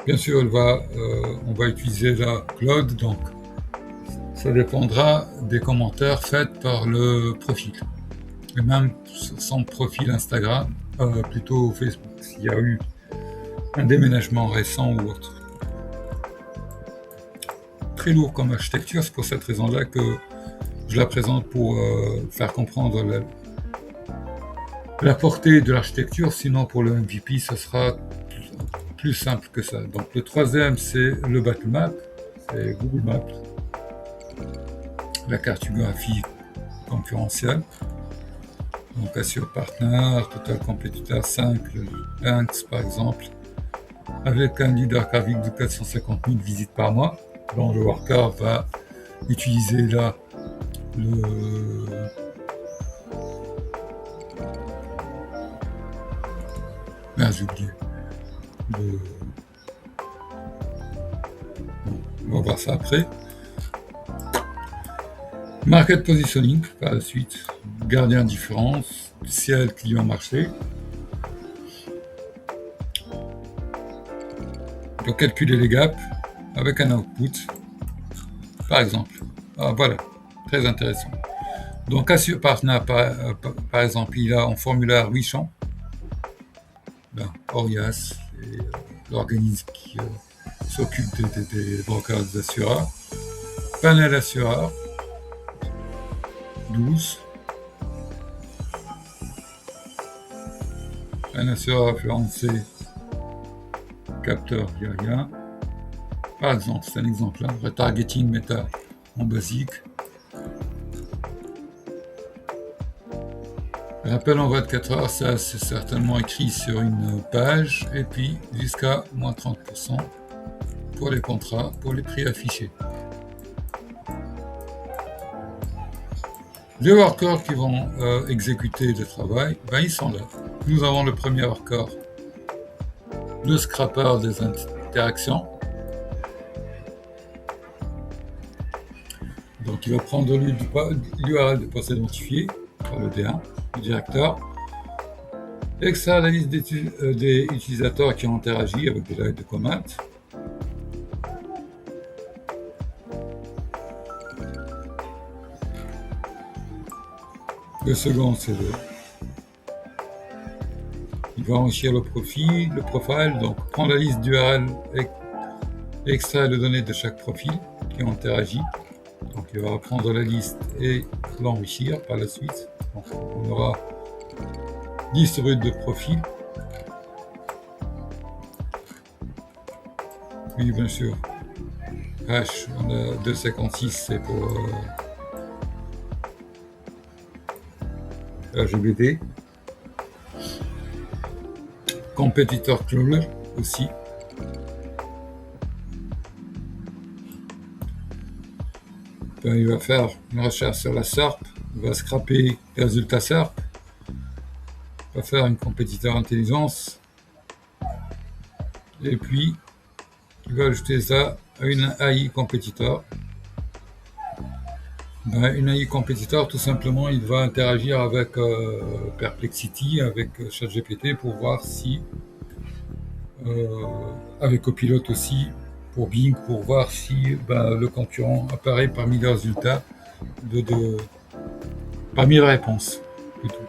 Bien sûr, on va utiliser la cloud, donc ça dépendra des commentaires faits par le profil. Et même son profil Instagram, plutôt Facebook, s'il y a eu un déménagement récent ou autre. Très lourd comme architecture, c'est pour cette raison-là que je la présente pour faire comprendre la portée de l'architecture, sinon pour le MVP, ce sera plus simple que ça. Donc le troisième, c'est le battle map, c'est Google Maps, la cartographie concurrentielle. Donc Assure Partner, Total Competitor 5, le Lynx par exemple, avec un leader graphique de 450 000 visites par mois, dont le worker va utiliser là j'ai oublié. On va voir ça après. Market positioning, par la suite. Gardien différence, ciel, client, marché. peut calculer les gaps avec un output, par exemple. Ah, voilà, très intéressant. Donc Assure Partner, par exemple, il a en formulaire 8 champs. Orias, l'organisme qui s'occupe des brokers des assureurs. Panel assureur, 12. Un assureur référencé, capteur, il n'y a rien. Par exemple, c'est un exemple, hein, retargeting méta en basique. Rappel en 24 heures, ça c'est certainement écrit sur une page, et puis jusqu'à moins 30% pour les contrats, pour les prix affichés. Les workers qui vont exécuter le travail, ils sont là. Nous avons le premier worker, le scrapper des interactions. Donc il va prendre l'URL du poste identifié par le D1 du directeur, extraire la liste des utilisateurs qui ont interagi avec des lignes de command. Le second, c'est il va enrichir le profil, donc prendre la liste d'URL et extraire les données de chaque profil qui ont interagi. Donc il va prendre la liste et l'enrichir par la suite. Donc, on aura liste brute de profils. Puis bien sûr, hash, on a 256, c'est pour RGBD. Competitor crawler aussi. Il va faire une recherche sur la SERP, il va scraper les résultats SERP, il va faire une compétiteur intelligence, et puis il va ajouter ça à une AI compétiteur. Une AI compétiteur, tout simplement, il va interagir avec Perplexity, avec ChatGPT pour voir si, avec Copilot aussi, pour Bing, pour voir si le concurrent apparaît parmi les résultats, parmi les réponses plutôt.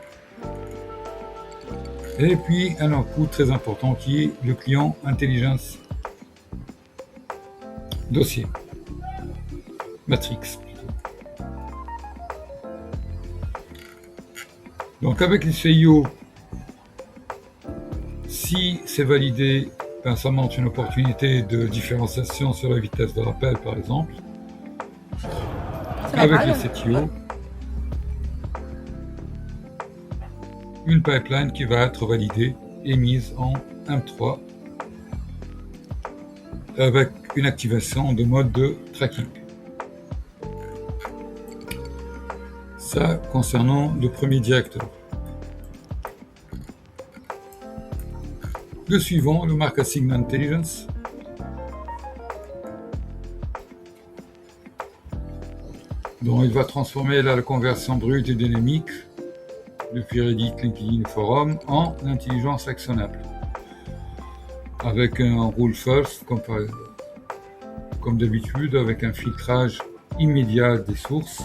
Et puis un output très important qui est le client intelligence dossier, Matrix. Donc avec les CIO, si c'est validé, ça montre une opportunité de différenciation sur la vitesse de rappel par exemple. Avec les CTO, une pipeline qui va être validée et mise en M3 avec une activation de mode de tracking. Ça concernant le premier directeur. Le suivant, le Market Signal Intelligence. Donc il va transformer la conversion brute et dynamique depuis Reddit, LinkedIn, Forum en intelligence actionnable. Avec un rule first, comme d'habitude, avec un filtrage immédiat des sources,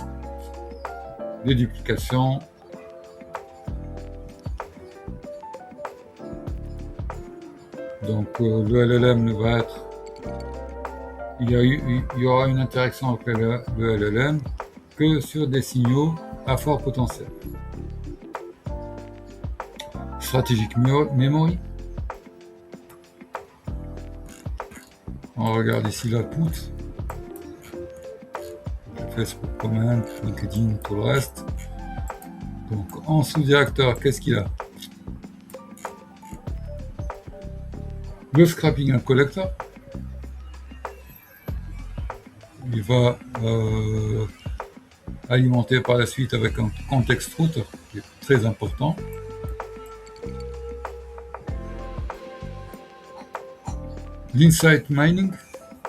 des duplications, donc le LLM va être, il y aura une interaction avec le LLM que sur des signaux à fort potentiel. Strategic Memory. On regarde ici l'output. Facebook Command, LinkedIn, tout le reste. Donc en sous-directeur, qu'est-ce qu'il a? Le scrapping and collector. Il va alimenter par la suite avec un context router qui est très important. L'insight mining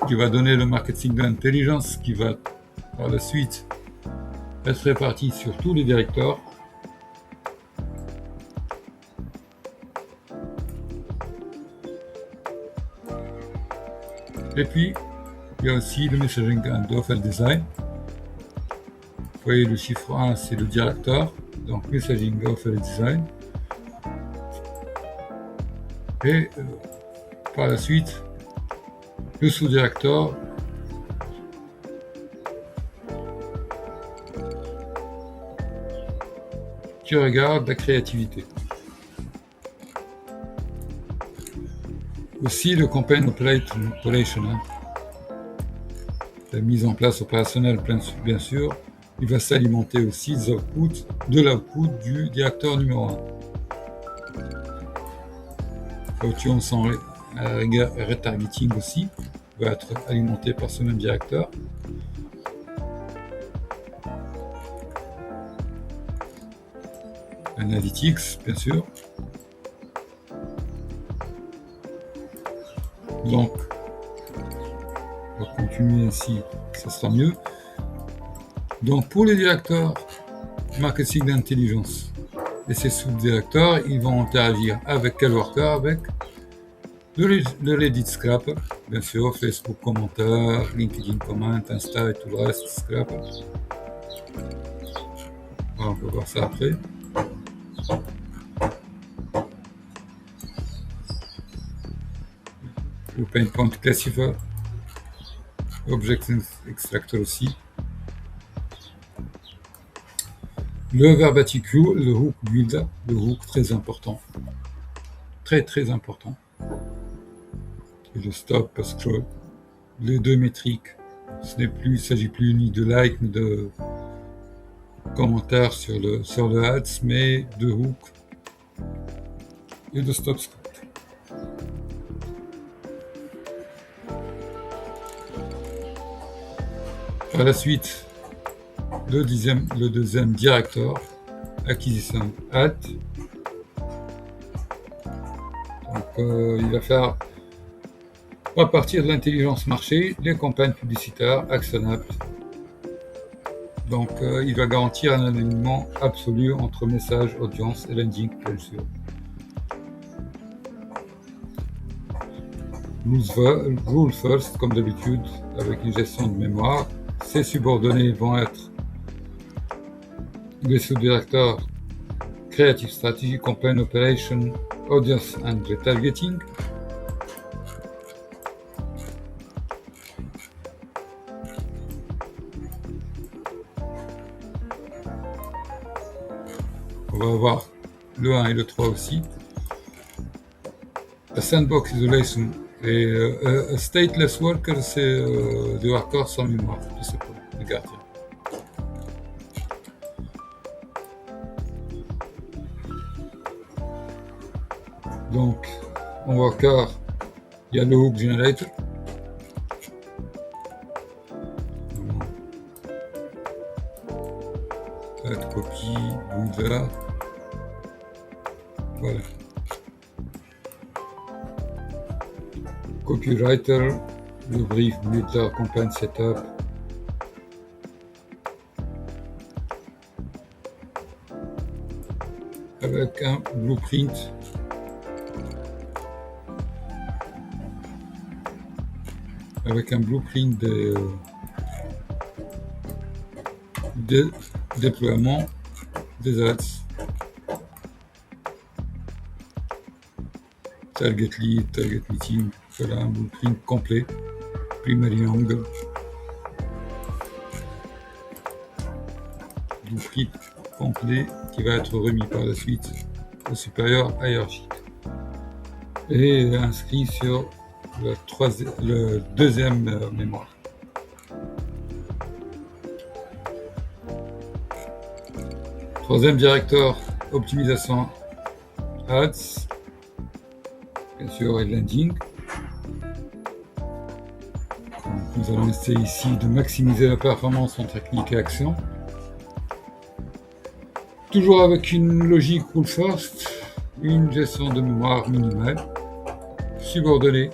qui va donner le marketing d'intelligence qui va par la suite être réparti sur tous les directeurs. Et puis, il y a aussi le Messaging Handoff et le Design. Vous voyez, le chiffre 1, c'est le directeur, donc Messaging Handoff et le Design. Et par la suite, le sous-directeur qui regarde la créativité. Aussi le Campaign Operation, la mise en place opérationnelle, bien sûr, il va s'alimenter aussi de l'output du directeur numéro 1. L'audience en retargeting aussi va être alimenté par ce même directeur. Analytics, bien sûr. Donc, on va continuer ainsi, ça sera mieux. Donc, pour les directeurs marketing d'intelligence et ses sous-directeurs, ils vont interagir avec quel worker? Avec le Reddit Scrapper, bien sûr, Facebook commentaires, LinkedIn comment, Insta et tout le reste, Scrapper. On va voir ça après. Le Pain Point Classifier, Object Extractor aussi. Le Verbatim, le Hook Builder, le Hook très important. Très important. Et le Stop, Scroll. Les deux métriques. Il ne s'agit plus ni de like ni de commentaires sur le ads, mais de Hook et de Stop Scroll. Par la suite, le deuxième directeur, Acquisition Ad. Donc, il va faire, à partir de l'intelligence marché, les campagnes publicitaires actionnables. Donc, il va garantir un alignement absolu entre message, audience et landing, bien sûr. Rule first, comme d'habitude, avec une gestion de mémoire. Ces subordonnés vont être les sous-directeurs Creative Strategy, Campaign Operation, Audience and Retargeting. On va avoir le 1 et le 3 aussi. A Sandbox Isolation et a Stateless Worker, c'est des workers sans mémoire, je sais pas, le gardien. Donc, en worker, il y a le Hook Generator. Add copy, builder. Voilà. Copywriter, le brief builder, campaign setup. Avec un blueprint. Avec un blueprint de déploiement des ads. Target lead, target meeting, voilà un blueprint complet. Primary angle. Blueprint complet qui va être remis par la suite au supérieur hiérarchique. Et inscrit sur le deuxième mémoire. Troisième directeur, optimisation ads, bien sûr, et landing. Donc, nous allons essayer ici de maximiser la performance entre clic et action. Toujours avec une logique rule first, une gestion de mémoire minimale, subordonnée,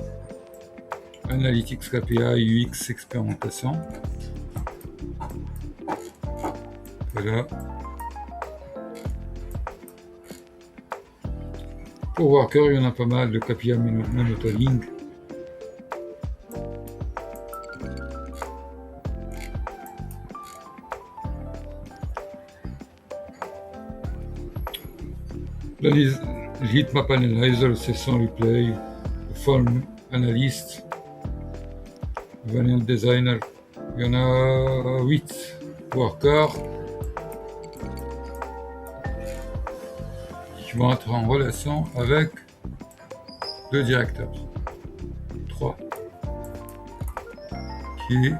Analytics KPI, UX, expérimentation. Voilà. Pour Worker, il y en a pas mal de KPI monitoring. Le heatmap analyzer, le session replay, le form analyst, le variant designer. Il y en a 8 workers qui vont être en relation avec le directeur. 3 qui est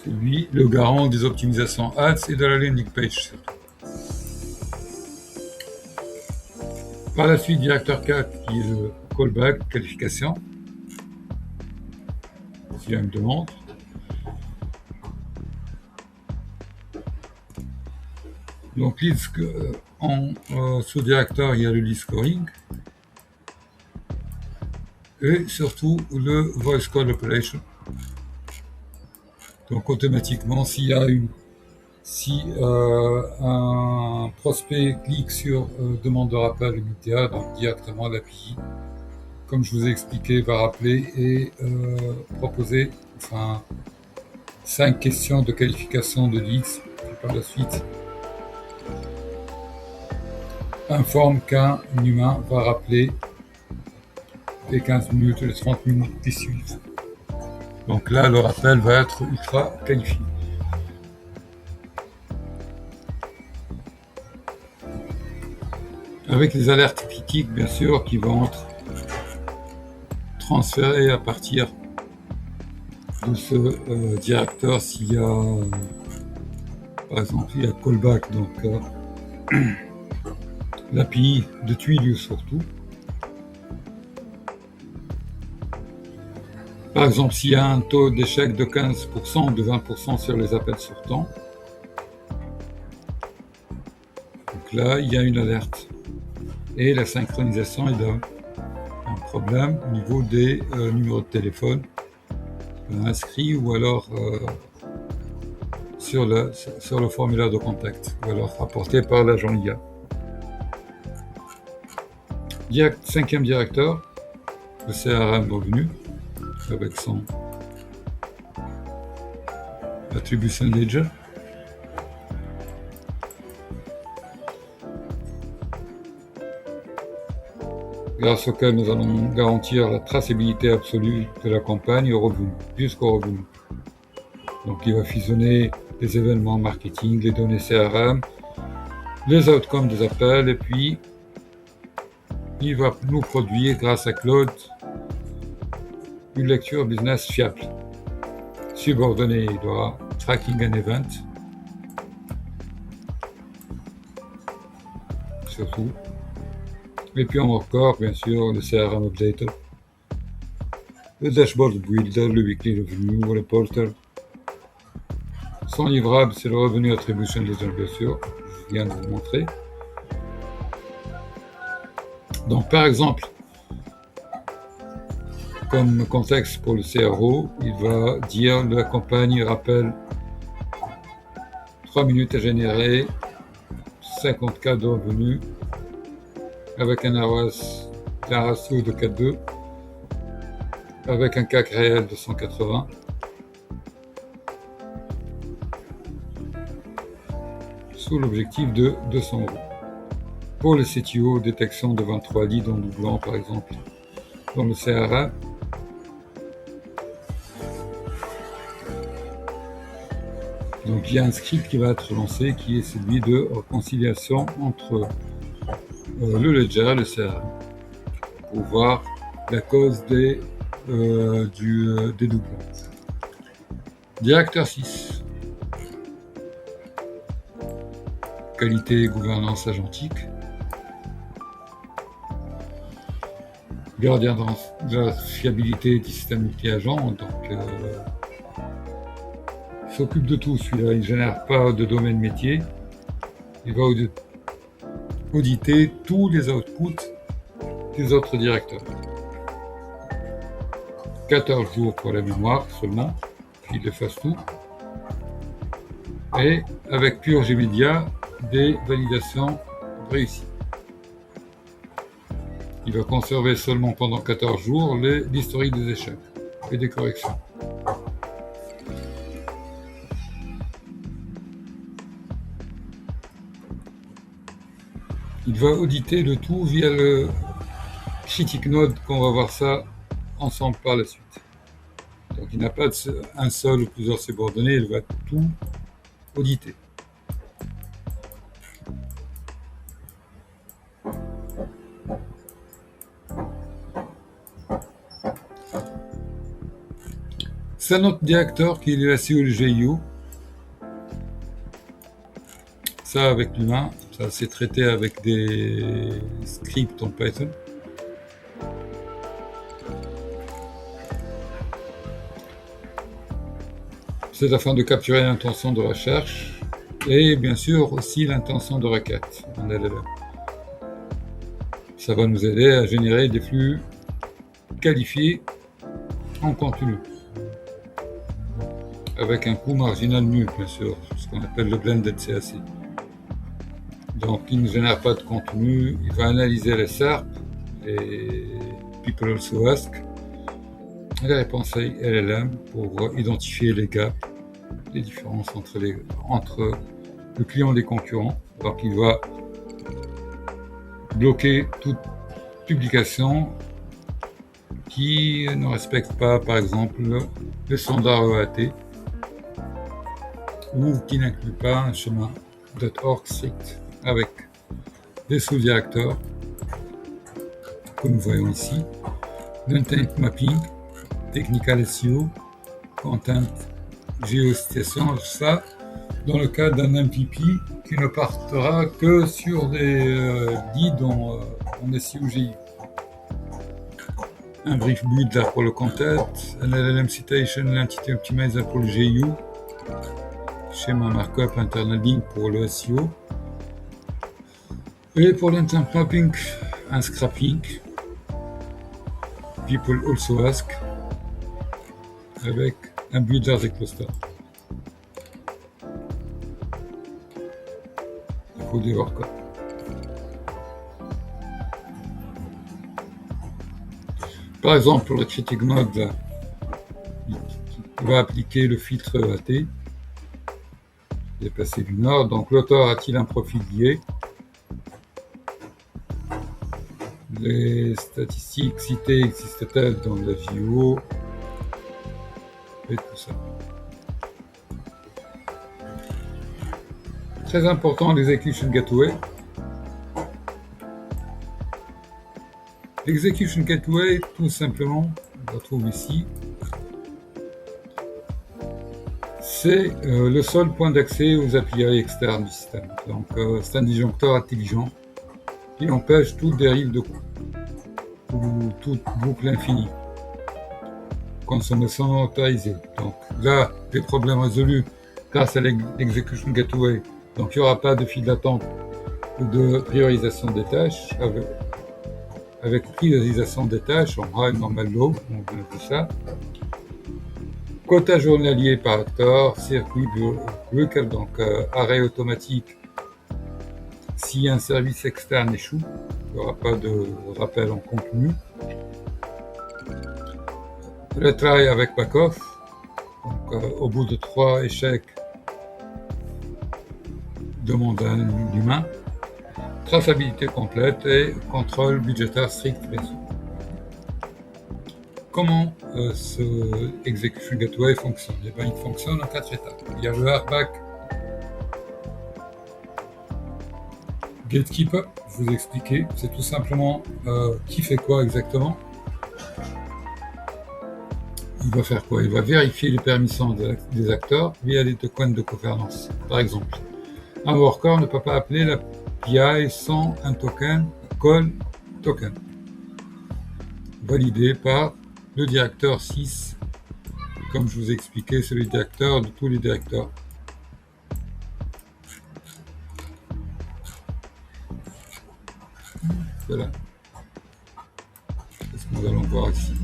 lui le garant des optimisations ads et de la landing page. Par la suite, directeur 4 qui est le callback, qualification, s'il y a une demande. Donc sous-directeur, il y a le lead scoring et surtout le voice call operation. Donc automatiquement, si un prospect clique sur demande de rappel MITA, donc directement l'API, comme je vous ai expliqué, va rappeler et proposer 5 questions de qualification de leads, et par la suite informe qu'un humain va rappeler les 15 minutes, les 30 minutes qui suivent. Donc là, le rappel va être ultra qualifié. Avec les alertes critiques, bien sûr, qui vont être transférées à partir de ce directeur s'il y a, par exemple, il y a callback, donc l'API de Twilio surtout. Par exemple, s'il y a un taux d'échec de 15% ou de 20% sur les appels sortants, donc là, il y a une alerte. Et la synchronisation est d'un problème au niveau des numéros de téléphone inscrits ou alors sur le formulaire de contact ou alors rapporté par l'agent IA. 5e directeur, le CRM revenu, avec son Attribution Ledger. Grâce auquel nous allons garantir la traçabilité absolue de la campagne au revenu, jusqu'au revenu. Donc il va fusionner les événements marketing, les données CRM, les outcomes des appels, et puis il va nous produire, grâce à Claude, une lecture business fiable. Subordonné, il doit tracking an event, surtout. Et puis encore, bien sûr, le CRM Updater, le Dashboard Builder, le Weekly Revenue Reporter. Son livrable, c'est le Revenue Attribution Ledger, bien sûr, je viens de vous montrer. Donc, par exemple, comme contexte pour le CRO, il va dire la campagne rappelle 3 minutes à générer 50K de revenus avec un ratio de 4,2 avec un CAC réel de 180. Sous l'objectif de 200 €. Pour le CTO, détection de 23 leads en doublant par exemple dans le CRA. Donc il y a un script qui va être lancé qui est celui de réconciliation entre le ledger et le CRM pour voir la cause des doublons. Directeur 6. Qualité et gouvernance agentique. Gardien de la fiabilité du système multi-agent, donc il s'occupe de tout celui-là, il ne génère pas de domaine métier, il va auditer tous les outputs des autres directeurs. 14 jours pour la mémoire seulement, puis il efface tout, et avec purge immédiat des validations réussies. Il va conserver seulement pendant 14 jours l'historique des échecs et des corrections. il va auditer le tout via le Critic Node, qu'on va voir ça ensemble par la suite. Donc il n'a pas un seul ou plusieurs subordonnés, il va tout auditer. C'est notre directeur qui est la COLGIU. Ça avec l'humain, ça c'est traité avec des scripts en Python. C'est afin de capturer l'intention de recherche et bien sûr aussi l'intention de requête en LLM. Ça va nous aider à générer des flux qualifiés en continu, avec un coût marginal nul, bien sûr, ce qu'on appelle le blended CAC. Donc, il ne génère pas de contenu, il va analyser les SERP, les People Also Ask, les réponses LLM pour identifier les gaps, les différences entre le client et les concurrents. Donc, il va bloquer toute publication qui ne respecte pas, par exemple, le standard EAT ou qui n'inclut pas un chemin .org strict avec des sous-directeurs que nous voyons ici, l'intent mapping, technical SEO, content géocitation, ça dans le cas d'un MPP qui ne partira que sur des guides en SEO-GI. Un brief builder pour le content, un LLM citation, l'entity optimizer pour le GU, schéma markup, internal link pour le SEO, et pour l'intent mapping, un scrapping, people also ask, avec un builder des clusters. Il faut des workers. Par exemple, pour le Critic Node, là, il va appliquer le filtre EAT, dépassé du nord. Donc l'auteur a-t-il un profil lié? Les statistiques citées existent-elles dans la VIO? Et tout ça. Très important, l'execution gateway. L'execution gateway, tout simplement, on la trouve ici. C'est le seul point d'accès aux API externes du système. Donc c'est un disjoncteur intelligent qui empêche toute dérive de coût ou toute boucle infinie. Consommation non autorisée. Donc là, les problèmes résolus grâce à l'execution gateway. Donc il n'y aura pas de file d'attente ou de priorisation des tâches. Avec priorisation des tâches, on aura une normal low, on connaît tout ça. Quota journalier par acteur, circuit broker, donc arrêt automatique si un service externe échoue. Il n'y aura pas de rappel en contenu. Retry avec back-off, donc au bout de 3 échecs, demande à un humain. Traçabilité complète et contrôle budgétaire strict, bien sûr. Comment ce execution gateway fonctionne? Eh bien, il fonctionne en 4 étapes. Il y a le RBAC Gatekeeper, je vous ai expliqué, c'est tout simplement qui fait quoi exactement. Il va faire quoi? Il va vérifier les permissions des acteurs via les tokens de gouvernance. Par exemple, un worker ne peut pas appeler la PI sans un token call token, validé par le directeur 6, comme je vous ai expliqué, c'est le directeur de tous les directeurs. Voilà. C'est ce que nous allons voir ici.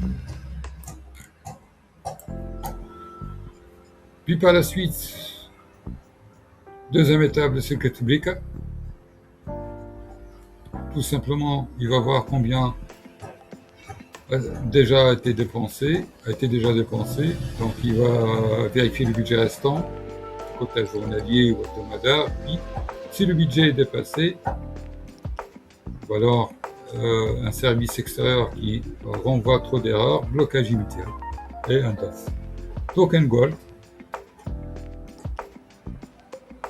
Puis par la suite, deuxième étape, le circuit breaker. Tout simplement, il va voir combien a déjà été dépensé, donc il va vérifier le budget restant, quota journalier ou hebdomadaire, puis si le budget est dépassé, ou alors un service extérieur qui renvoie trop d'erreurs, blocage immédiat et un DOS. Token Gold.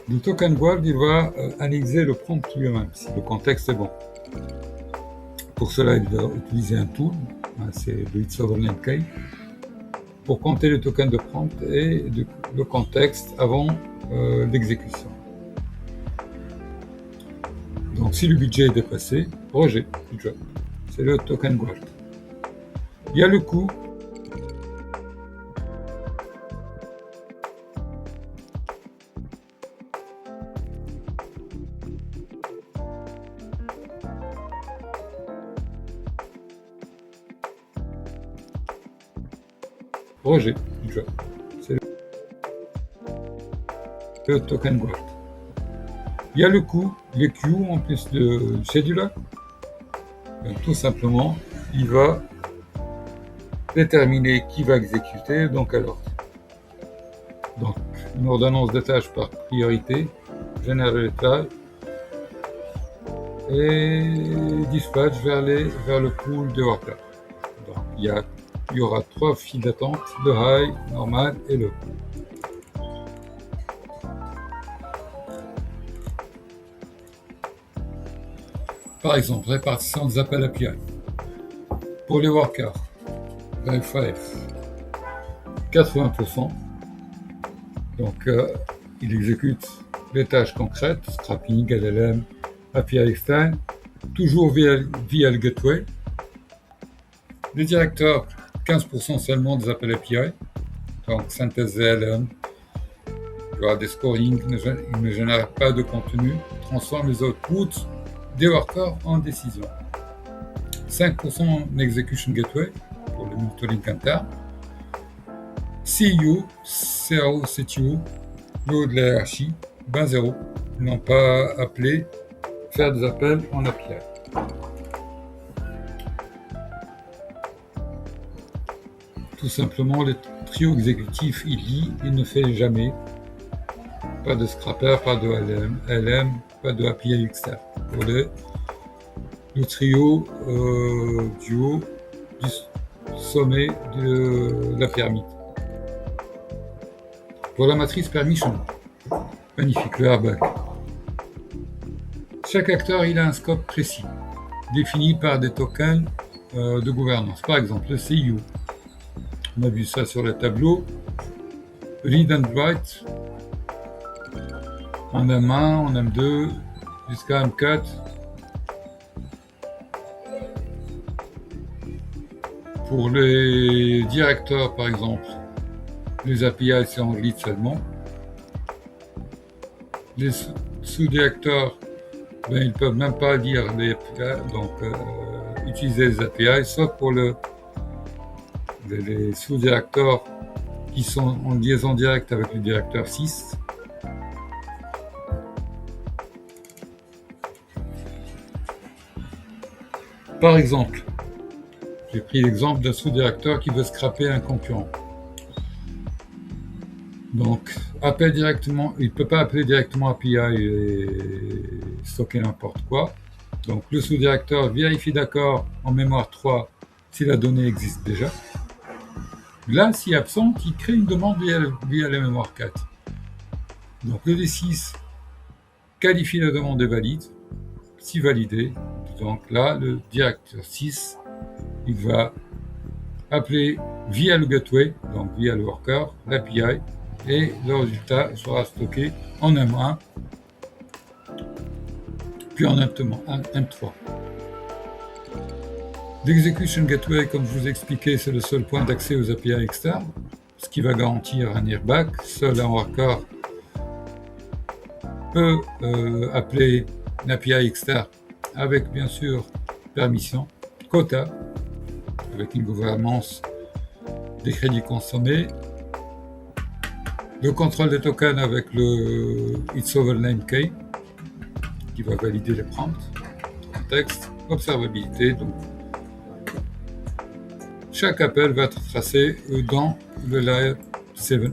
Le token Gold, il va analyser le prompt lui-même, si le contexte est bon. Pour cela, il va utiliser un tool, c'est le It's Over Name Key, pour compter le token de prompt et le contexte avant l'exécution. Donc si le budget est dépassé, rejet du job. C'est le token Gold. Il y a le coût. Rejet du job. C'est le token Gold. Il y a le coût, les queues en plus de scheduler. Tout simplement, il va déterminer qui va exécuter, dans quel ordre. Donc, une ordonnance de tâches par priorité, générer les tâches et dispatch vers le pool de workers. Donc, il y aura 3 files d'attente, le high, normal et low. Par exemple, répartition des appels API. Pour les workers, L5, 80%. Donc, il exécute les tâches concrètes, scrapping, LLM, API externe, toujours via le gateway. Les directeurs, 15% seulement des appels API. Donc, synthèse LLM, il y aura des scoring, il ne génère pas de contenu, transforme les outputs des workers en décision. 5% en execution gateway pour le multilink interne. CU, CRO, CTO, le haut de la hiérarchie, 0. Ils n'ont pas appelé, faire des appels en API. Tout simplement, le trio exécutif, il ne fait jamais. Pas de scrapper, pas de LM, pas de API externe. Pour le trio du haut du sommet de la pyramide. Pour la matrice permission, magnifique, le airbag. Chaque acteur, il a un scope précis, défini par des tokens de gouvernance. Par exemple, le CIO. On a vu ça sur le tableau. Read and write. En M1, en M2, jusqu'à M4. Pour les directeurs, par exemple, les API, c'est en read seulement. Les sous-directeurs, ils ne peuvent même pas lire les API, donc utiliser les API, sauf pour les sous-directeurs qui sont en liaison directe avec le directeur 6. Par exemple, j'ai pris l'exemple d'un sous-directeur qui veut scraper un concurrent. Donc, appelle directement, il ne peut pas appeler directement API et stocker n'importe quoi. Donc, le sous-directeur vérifie d'accord en mémoire 3 si la donnée existe déjà. Là, si absente, il crée une demande via la mémoire 4. Donc, le D6 qualifie la demande et valide. Si validé, donc là, le directeur 6, il va appeler via le gateway, donc via le worker, l'API, et le résultat sera stocké en M1, puis en M3. L'execution gateway, comme je vous ai expliqué, c'est le seul point d'accès aux API externes, ce qui va garantir un airbag. Seul un worker peut appeler une API externe avec bien sûr permission, quota, avec une gouvernance des crédits consommés, le contrôle des tokens avec le It's Over Name Key qui va valider les prompts, contexte, observabilité. Donc, chaque appel va être tracé dans le layer 7.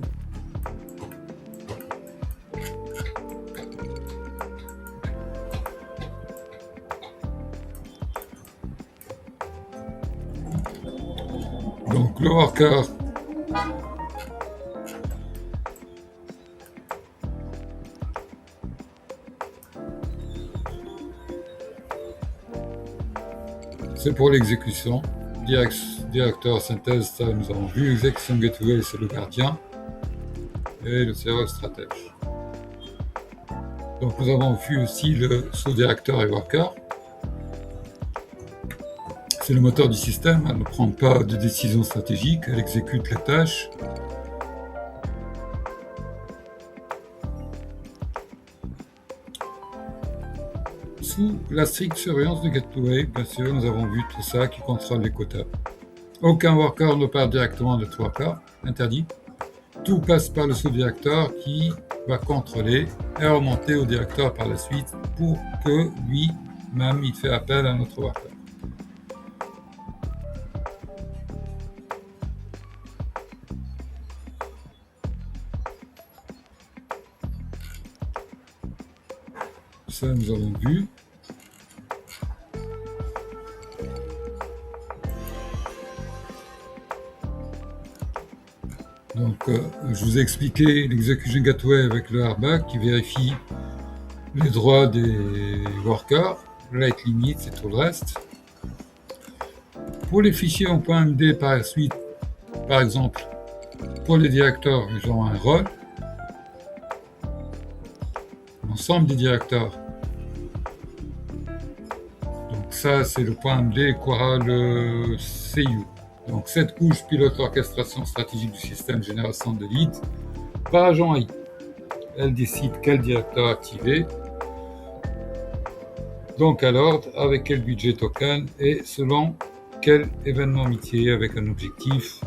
Donc le worker c'est pour l'exécution. Directeur synthèse, ça nous avons vu. Execution gateway, c'est le gardien. Et le serveur stratège. Donc nous avons vu aussi le sous-directeur et worker. C'est le moteur du système, elle ne prend pas de décision stratégique, elle exécute les tâches. Sous la stricte surveillance du gateway, bien sûr, nous avons vu tout ça qui contrôle les quotas. Aucun worker ne part directement de worker, interdit. Tout passe par le sous-directeur qui va contrôler et remonter au directeur par la suite pour que lui-même il fait appel à notre worker. Ça nous avons vu. Donc, je vous ai expliqué l'execution gateway avec le RBAC qui vérifie les droits des workers, rate limit et tout le reste. Pour les fichiers en .md par la suite, par exemple, pour les directeurs, ils ont un rôle. L'ensemble des directeurs. Donc ça, c'est le .md qu'aura le CU. Donc cette couche pilote l'orchestration stratégique du système génération de leads par agent AI. Elle décide quel directeur activer, dans quel ordre, avec quel budget token et selon quel événement métier avec un objectif.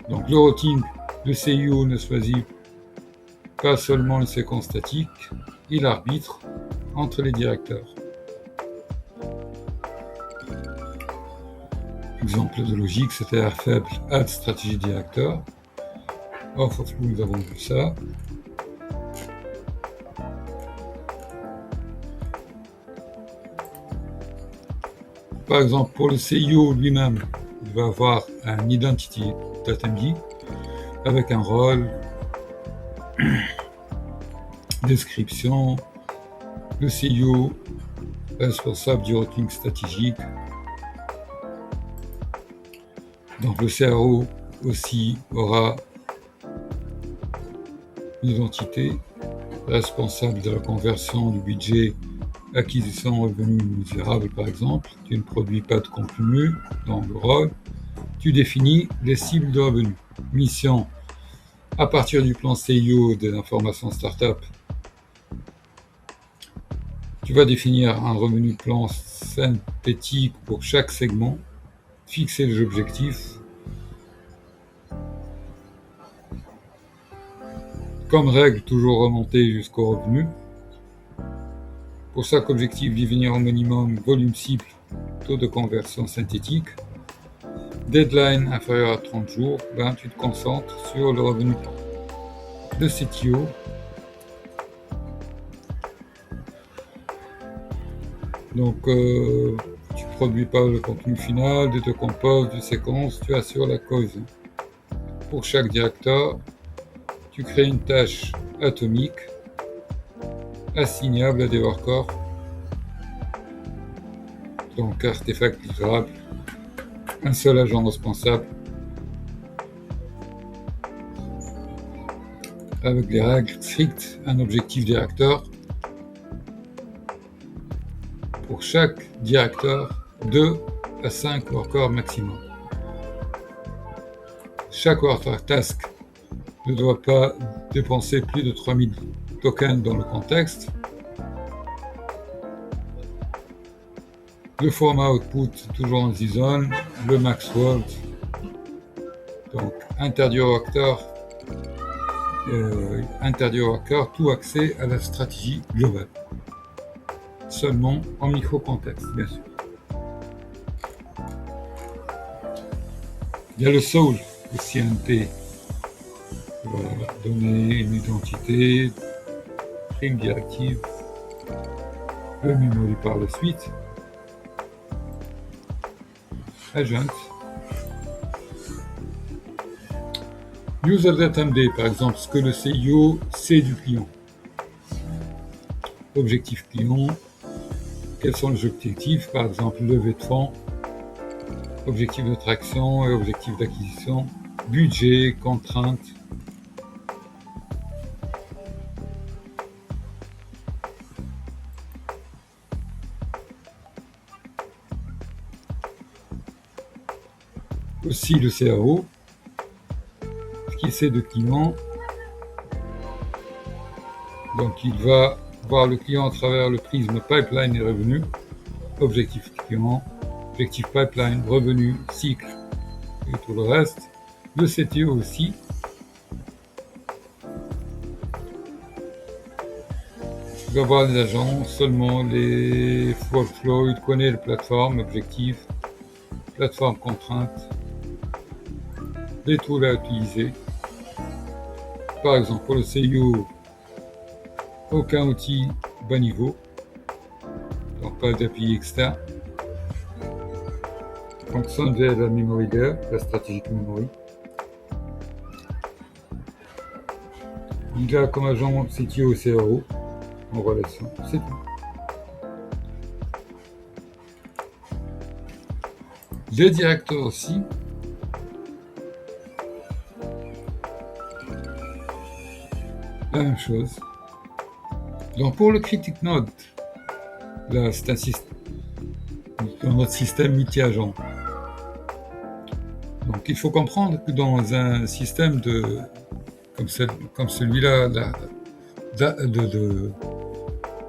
Donc le routing, le CIO ne choisit pas seulement une séquence statique, il arbitre entre les directeurs. Exemple de logique, c'était R faible, add stratégie directeur. Off of nous avons vu ça. Par exemple, pour le CIO lui-même, il va avoir un identity datamd avec un rôle, description, le CIO responsable du routing stratégique. Donc le CRO aussi aura une identité responsable de la conversion du budget acquisition revenu misérable par exemple. Tu ne produis pas de contenu dans le rôle. Tu définis les cibles de revenus. Mission à partir du plan CIO des informations startup. Tu vas définir un revenu plan synthétique pour chaque segment, fixer les objectifs. Comme règle, toujours remonter jusqu'au revenu. Pour chaque objectif, définir au minimum volume cible, taux de conversion synthétique. Deadline inférieur à 30 jours, ben, tu te concentres sur le revenu plan. Le CTO, donc tu ne produis pas le contenu final, tu te composes de séquences, tu assures la cause. Pour chaque directeur, tu crées une tâche atomique assignable à des workers, donc artefact livrable, un seul agent responsable, avec les règles strictes, un objectif directeur. Pour chaque directeur, 2 à 5 workers maximum. Chaque worker task ne doit pas dépenser plus de 3000 tokens dans le contexte. Le format output toujours en JSON, le max word, donc interdit au worker tout accès à la stratégie globale, seulement en micro-contexte bien sûr. Il y a le soul, le CNT, voilà, donner une identité, prime directive, le memory par la suite, agent, User Data MD, par exemple, ce que le CIO sait du client. Objectif client, quels sont les objectifs, par exemple levée de fonds, objectif de traction et objectif d'acquisition, budget, contraintes. Aussi le CAO, ce qu'il sait de client. Donc il va voir le client à travers le prisme pipeline et revenu, objectif client, objectif pipeline, revenu, cycle et tout le reste. Le CTO aussi. Il va voir les agents, seulement les workflows, il connaît les plateformes, objectifs, plateforme contraintes, les tools à utiliser. Par exemple, pour le CIO, aucun outil bas niveau, donc pas d'API externe. Fonctionne via la memory layer, la strategic memory. Il a comme agent CTO et CRO en relation, c'est tout. Les directeurs aussi. La même chose. Donc pour le critic node, là c'est un système, dans notre système multi-agent. Donc il faut comprendre que dans un système comme celui-là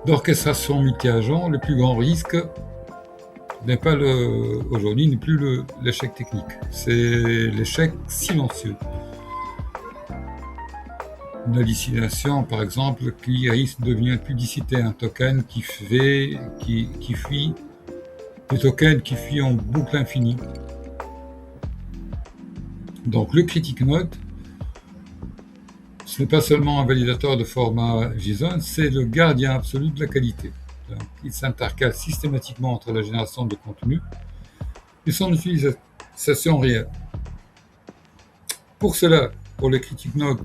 d'orchestration multi-agent, le plus grand risque n'est pas aujourd'hui n'est plus l'échec technique, c'est l'échec silencieux. Une hallucination, par exemple, qui risque de devenir une publicité, un token qui fuit, des tokens qui fuient en boucle infinie. Donc le critic node, ce n'est pas seulement un validateur de format JSON, c'est le gardien absolu de la qualité. Donc, il s'intercale systématiquement entre la génération de contenu et son utilisation réelle. Pour cela, pour le critic node,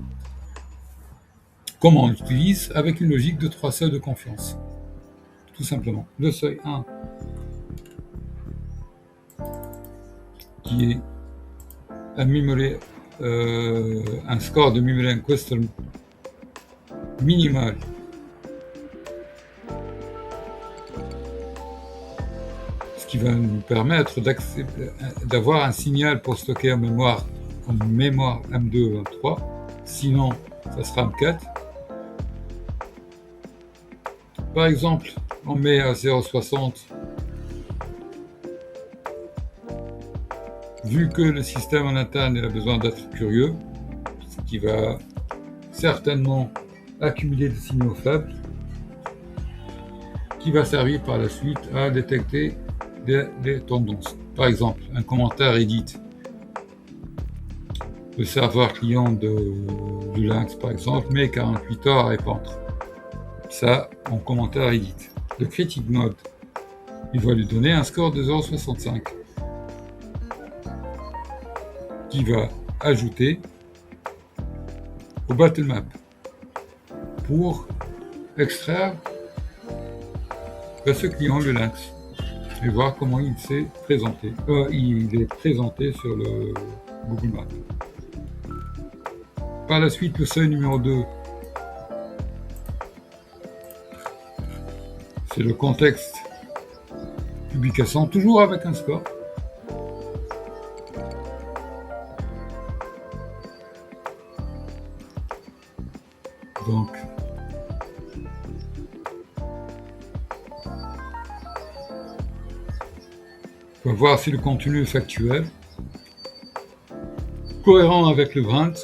comment on l'utilise? Avec une logique de 3 seuils de confiance. Tout simplement. Le seuil 1, qui est un score de memory question minimal ce qui va nous permettre d'avoir un signal pour stocker en mémoire M2 ou M3, sinon ça sera M4. Par exemple, on met à 0,60. Vu que le système en interne a besoin d'être curieux, ce qui va certainement accumuler des signaux faibles, qui va servir par la suite à détecter des tendances. Par exemple, un commentaire edit. Le serveur client du Lynx, par exemple, met 48 heures à répondre. Ça, en commentaire edit. Le critic node, il va lui donner un score de 0,65. Qui va ajouter au battle map pour extraire ce client le Lynx et voir comment il s'est présenté. Il est présenté sur le Google Maps. Par la suite, le seuil numéro 2, c'est le contexte publication, toujours avec un score. Donc, on va voir si le contenu est factuel, cohérent avec le brand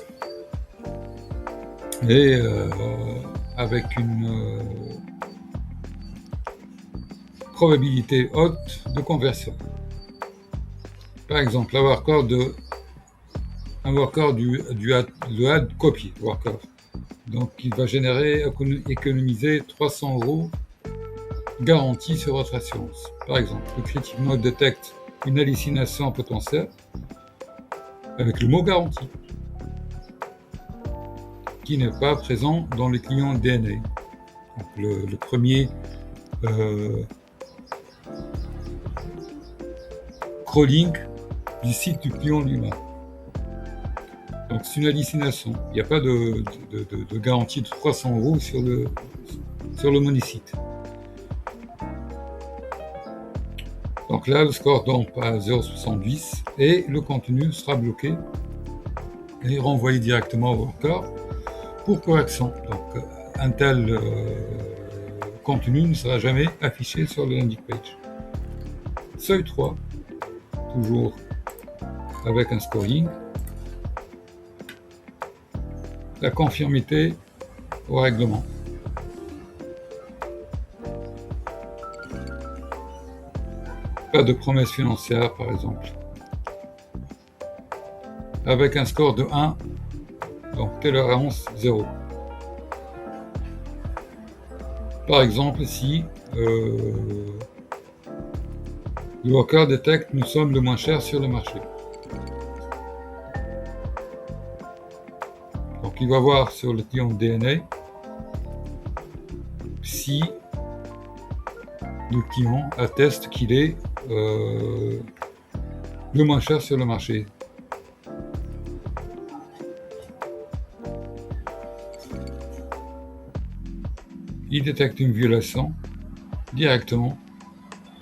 et avec une probabilité haute de conversion. Par exemple, un worker du ad copy worker. Donc, il va économiser 300 € garantie sur votre assurance. Par exemple, le critic node détecte une hallucination potentielle avec le mot garantie. qui n'est pas présent dans le client DNA. Donc le premier crawling du site du client lui-même. Donc c'est une hallucination. Il n'y a pas de garantie de 300 € sur le monosite. Donc là, le score tombe à 0,70 et le contenu sera bloqué et renvoyé directement au worker pour correction. Donc un tel contenu ne sera jamais affiché sur le landing page. Seuil 3, toujours avec un scoring. La conformité au règlement. Pas de promesse financière, par exemple. Avec un score de 1, donc tolérance 0. Par exemple, si le worker détecte nous sommes le moins cher sur le marché. Donc il va voir sur le client DNA si le client atteste qu'il est le moins cher sur le marché. Il détecte une violation directement.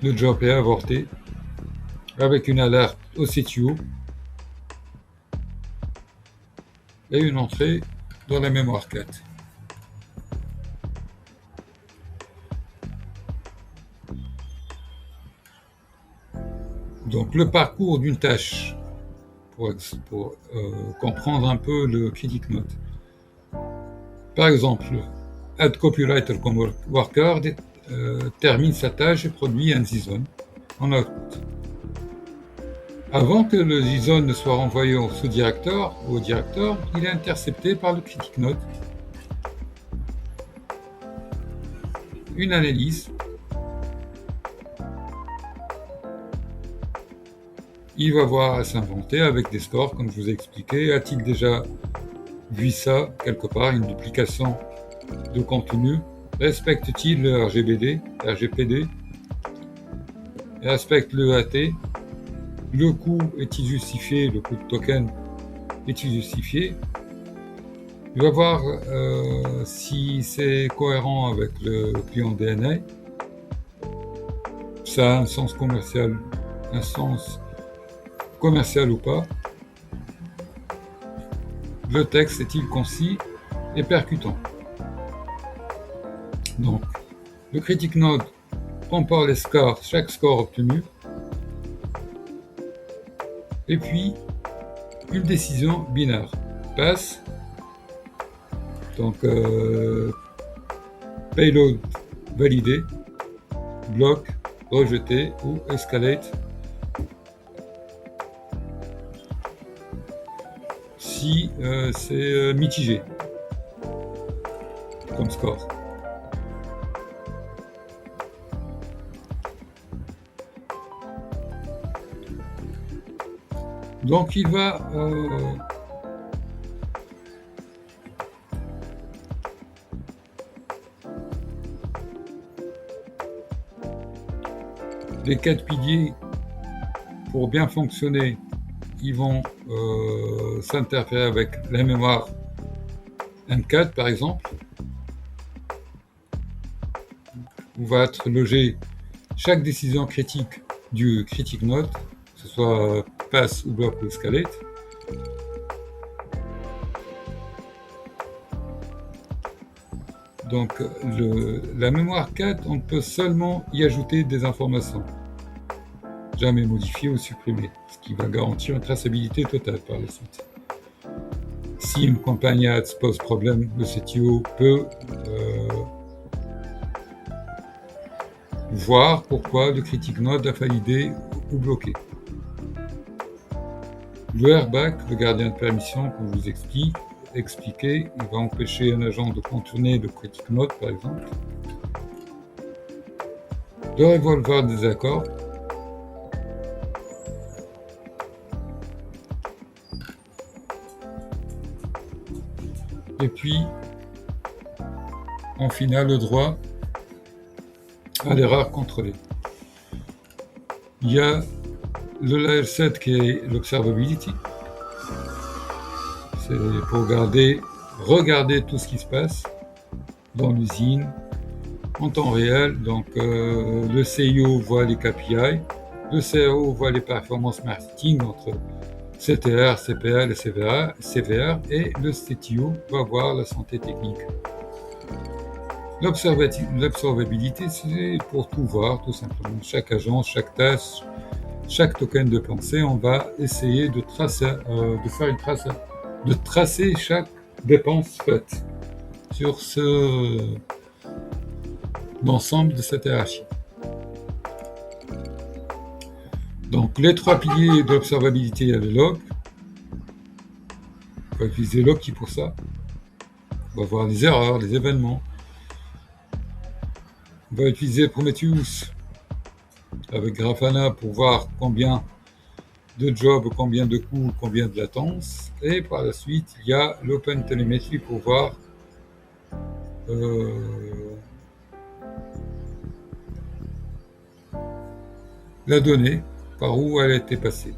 Le job est avorté avec une alerte au CTO et une entrée dans la mémoire 4. Donc le parcours d'une tâche pour comprendre un peu le critic note. Par exemple, Add Copywriter comme worker termine sa tâche et produit un JSON en output. Avant que le JSON ne soit renvoyé au sous-directeur ou au directeur, il est intercepté par le critic note. Une analyse. Il va voir à s'inventer avec des scores, comme je vous ai expliqué. A-t-il déjà vu ça quelque part, une duplication de contenu? Respecte-t-il le RGPD? Respecte le AT? Le coût est-il justifié? Le coût de token est-il justifié? Il va voir si c'est cohérent avec le client DNA. Ça a un sens commercial ou pas. Le texte est-il concis et percutant? Donc, le critic node compare les scores, chaque score obtenu, et puis une décision binaire. Passe, donc payload validé, bloc rejeté ou escalate si c'est mitigé comme score. Donc il va les 4 piliers pour bien fonctionner, ils vont s'interférer avec la mémoire M4 par exemple, où va être logé chaque décision critique du critic node, que ce soit pass ou bloc ou escalate. Donc la mémoire 4, on peut seulement y ajouter des informations, jamais modifier ou supprimer, ce qui va garantir une traçabilité totale par la suite. Si une campagne ads pose problème, le CTO peut voir pourquoi le critic node a validé ou bloqué. Le airbag, le gardien de permission, comme je vous expliqué, il va empêcher un agent de contourner le critic node par exemple. Le revolver des accords. Et puis, en finale, le droit à l'erreur contrôlée. Il y a le layer 7 qui est l'observability. C'est pour regarder tout ce qui se passe dans l'usine en temps réel. Donc le CIO voit les KPI, le CRO voit les performances marketing entre CTR, CPL et CVR, et le CTO va voir la santé technique. L'observabilité, c'est pour tout voir, tout simplement. Chaque agence, chaque tâche, chaque token de pensée, on va essayer de tracer chaque dépense faite sur l'ensemble de cette hiérarchie. Donc, les trois piliers de l'observabilité, il y a le log. On va utiliser Loki pour ça. On va voir les erreurs, les événements. On va utiliser Prometheus avec Grafana pour voir combien de jobs, combien de coûts, combien de latence. Et par la suite, il y a l'OpenTelemetry pour voir la donnée, par où elle a été passée.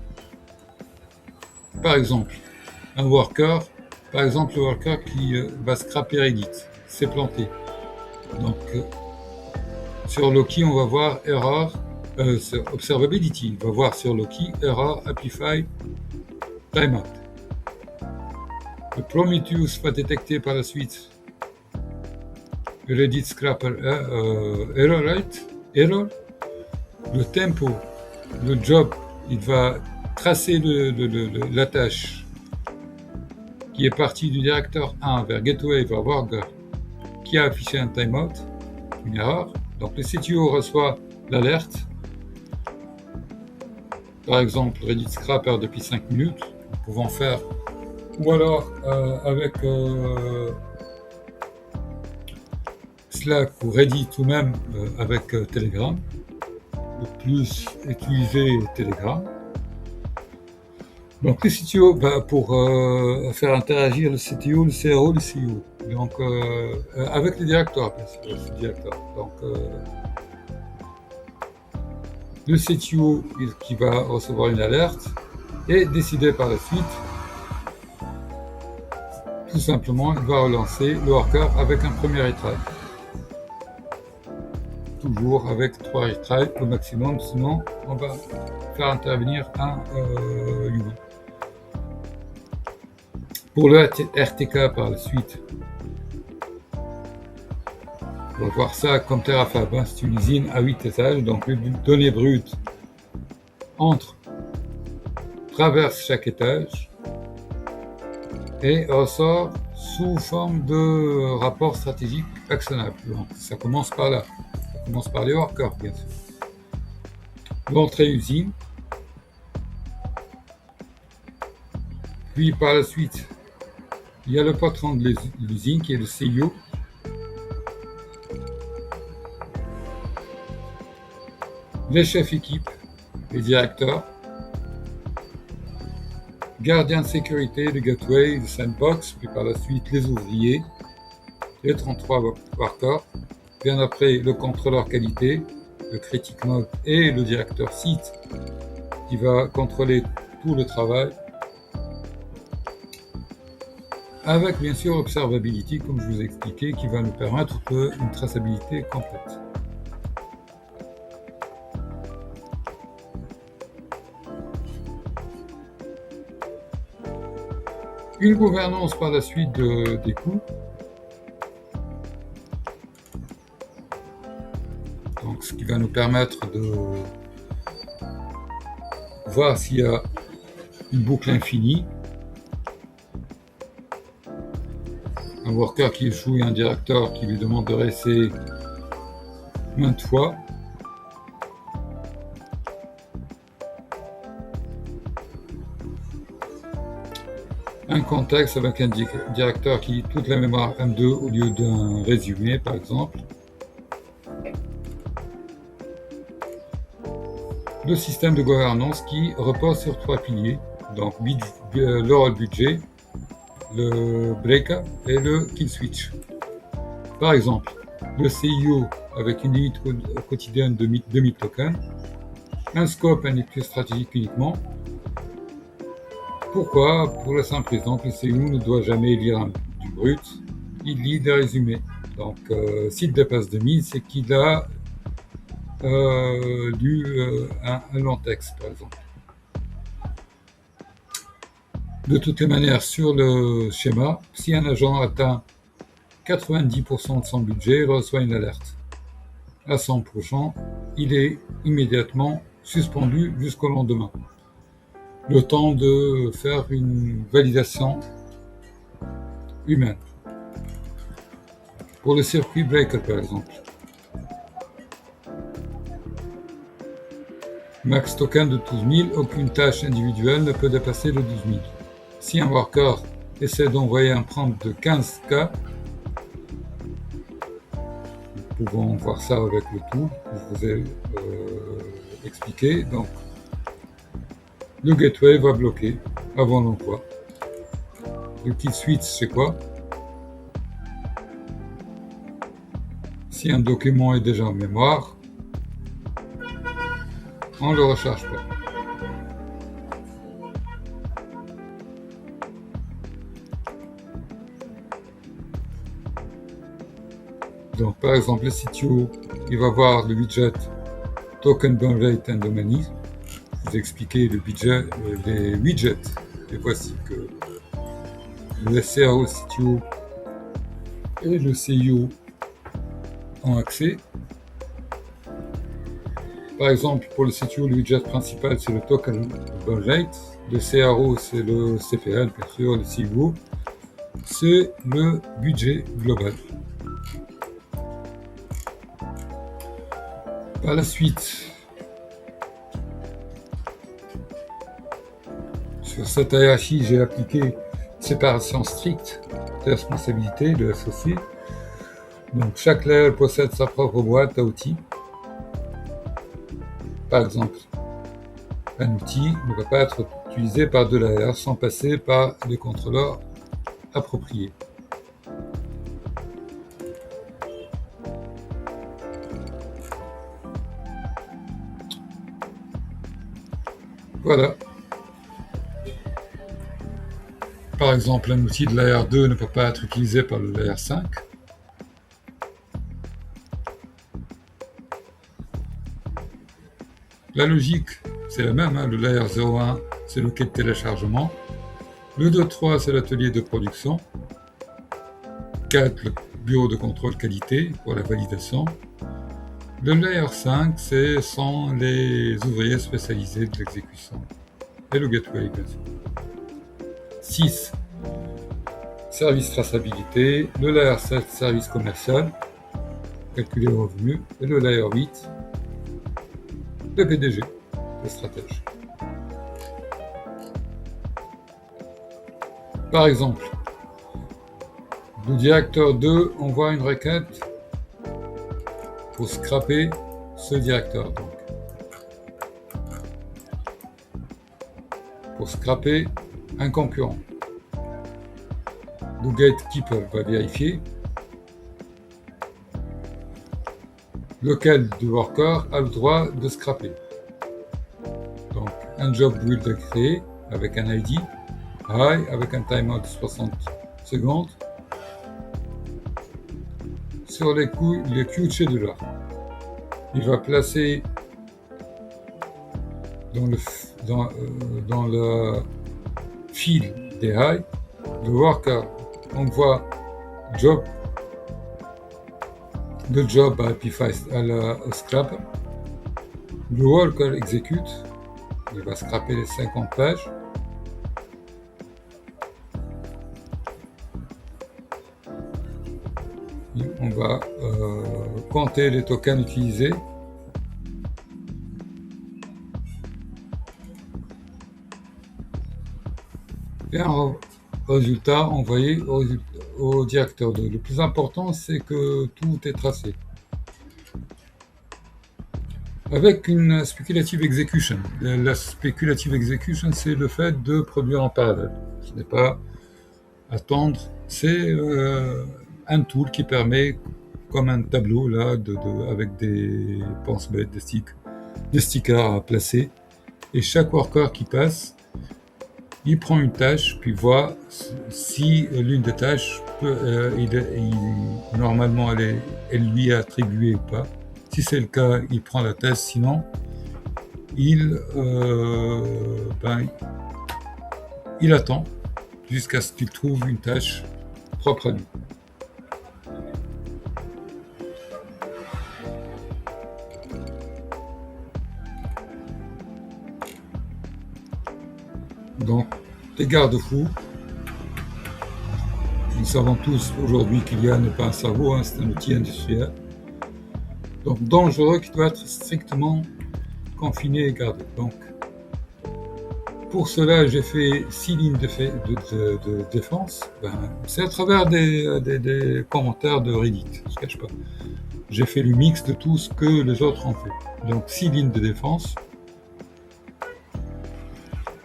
Par exemple, le worker qui va scraper Reddit, s'est planté. Donc, sur Loki, on va voir error, sur observability, on va voir sur Loki error, Amplify, timeout. Le Prometheus va détecter par la suite le Reddit scraper error. Le tempo, le job, il va tracer la tâche qui est partie du directeur 1 vers Gateway, vers Worker, qui a affiché un timeout, une erreur. Donc le CTO reçoit l'alerte. Par exemple, Reddit Scrapper depuis 5 minutes, nous pouvons faire, ou alors avec Slack ou Reddit, ou même avec Telegram. Le plus utilisé est Telegram. Donc le CTO, pour faire interagir le CTO, le CRO, le CEO. Donc avec les directeurs, bien sûr. Donc le CTO qui va recevoir une alerte et décider par la suite, tout simplement, il va relancer le worker avec un premier retry. Toujours avec 3 retries au maximum, sinon on va faire intervenir un humain. Pour le RTK par la suite, on va voir ça comme Terrafab, c'est une usine à 8 étages, donc les données brutes traversent chaque étage et ressort sous forme de rapport stratégique actionnable. Donc ça commence par là. On commence par les workers, bien sûr. L'entrée usine. Puis par la suite, il y a le patron de l'usine qui est le CEO. Les chefs équipes, les directeurs. Gardiens de sécurité, le gateway, le sandbox. Puis par la suite, les ouvriers. Les 33 workers. Bien après, le contrôleur qualité, le critic mode et le directeur site qui va contrôler tout le travail. Avec bien sûr l'observability, comme je vous ai expliqué, qui va nous permettre une traçabilité complète. Une gouvernance par la suite des coûts. Donc, ce qui va nous permettre de voir s'il y a une boucle infinie, un worker qui échoue et un directeur qui lui demande de réessayer maintes fois. Un contexte avec un directeur qui lit toute la mémoire M2 au lieu d'un résumé, par exemple. Le système de gouvernance qui repose sur 3 piliers, donc le rôle budget, le breaker et le kill switch. Par exemple, le CIO avec une limite quotidienne de 2000 tokens, un scope, un lecture stratégique uniquement. Pourquoi? Pour la simple raison que le CIO ne doit jamais lire du brut, il lit des résumés. Donc s'il dépasse 2000, c'est qu'il a lu un long texte, par exemple. De toutes les manières, sur le schéma, si un agent atteint 90% de son budget, il reçoit une alerte. À 100%, il est immédiatement suspendu jusqu'au lendemain. Le temps de faire une validation humaine. Pour le circuit breaker, par exemple. Max token de 12 000, aucune tâche individuelle ne peut dépasser le 12 000. Si un worker essaie d'envoyer un prompt de 15K, nous pouvons voir ça avec le tool que je vous ai expliqué. Donc, le gateway va bloquer avant l'envoi. Le kill switch, c'est quoi? Si un document est déjà en mémoire, on ne le recharge pas. Donc, par exemple, le CTO, il va voir le widget Token Burn Rate and Money. Je vous ai expliqué les widgets. Et voici que le CRO, CTO et le CIO ont accès. Par exemple, pour le CTO, le widget principal, c'est le Token Burn Rate. Le CRO, c'est le CPL, bien sûr. Le CIO, c'est le budget global. Par la suite, sur cette hiérarchie, j'ai appliqué une séparation stricte des responsabilités de l'associé. Donc, chaque layer possède sa propre boîte à outils. Par exemple, un outil ne peut pas être utilisé par deux layers sans passer par les contrôleurs appropriés. Voilà. Par exemple, un outil de layer 2 ne peut pas être utilisé par le layer 5. La logique, c'est la même. Le layer 0.1, c'est le quai de téléchargement. Le 2.3, c'est l'atelier de production. 4, le bureau de contrôle qualité pour la validation. Le layer 5, ce sont les ouvriers spécialisés de l'exécution. Et le gateway, bien sûr. 6, service traçabilité. Le layer 7, service commercial, calculer le revenu. Et le layer 8, le PDG, le stratège. Par exemple, le directeur 2 envoie une requête pour scraper ce directeur. Donc, pour scraper un concurrent. Le gatekeeper va vérifier lequel de worker a le droit de scraper. Donc, un job build est créé avec un ID, high, avec un timeout de 60 secondes. Sur les queues scheduler, il va placer dans le fil des high, le worker envoie le job à au scrap. Le worker exécute, il va scraper les 50 pages. On va compter les tokens utilisés. Et un résultat envoyé au directeur 2. Le plus important, c'est que tout est tracé. Avec une speculative execution. La speculative execution, c'est le fait de produire en parallèle. Ce n'est pas attendre. C'est un tool qui permet, comme un tableau là, avec des pense-bêtes, des stickers à placer. Et chaque worker qui passe, il prend une tâche, puis voit si l'une des tâches, normalement, elle lui est attribuée ou pas. Si c'est le cas, il prend la tâche, sinon, il attend jusqu'à ce qu'il trouve une tâche propre à lui. Donc, les garde-fous. Nous savons tous aujourd'hui qu'il y a n'est pas un cerveau, c'est un outil industriel. Donc, dangereux, qui doit être strictement confiné et gardé. Donc, pour cela, j'ai fait 6 lignes de défense. C'est à travers des commentaires de Reddit, je ne cache pas. J'ai fait le mix de tout ce que les autres ont fait. Donc 6 lignes de défense.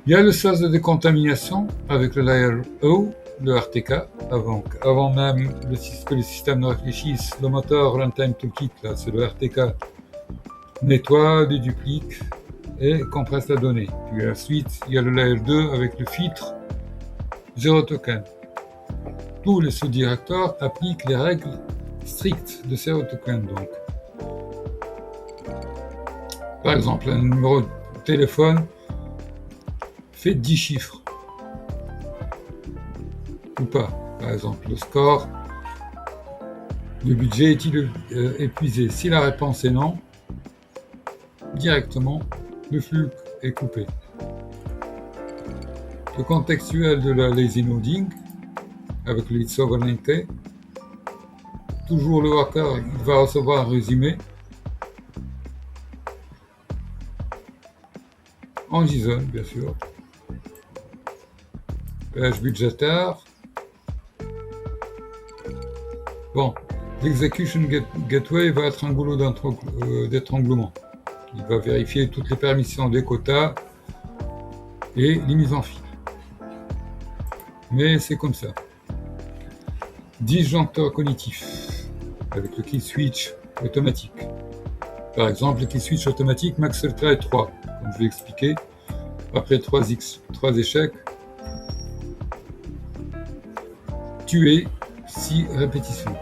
Il y a le sas de décontamination avec le layer O, le RTK, avant même que le système ne réfléchisse. Le moteur Runtime Toolkit, là, c'est le RTK, nettoie, déduplique et compresse la donnée. Puis ensuite, il y a le layer 2 avec le filtre Zero Token. Tous les sous-directeurs appliquent les règles strictes de Zero Token. Donc, par exemple, un numéro de téléphone fait 10 chiffres. Ou pas. Par exemple, le score, le budget est-il épuisé? Si la réponse est non, directement, le flux est coupé. Le contextuel de la lazy loading, avec le lead sovereignty, toujours le worker, il va recevoir un résumé en JSON, bien sûr. Page budgétaire. Bon, l'execution gateway va être un goulot d'étranglement. Il va vérifier toutes les permissions des quotas et les mises en file. Mais c'est comme ça. Disjoncteur cognitif avec le kill switch automatique. Par exemple, le kill switch automatique max try 3, comme je l'ai expliqué. Après 3 échecs, tuer 6 répétitions.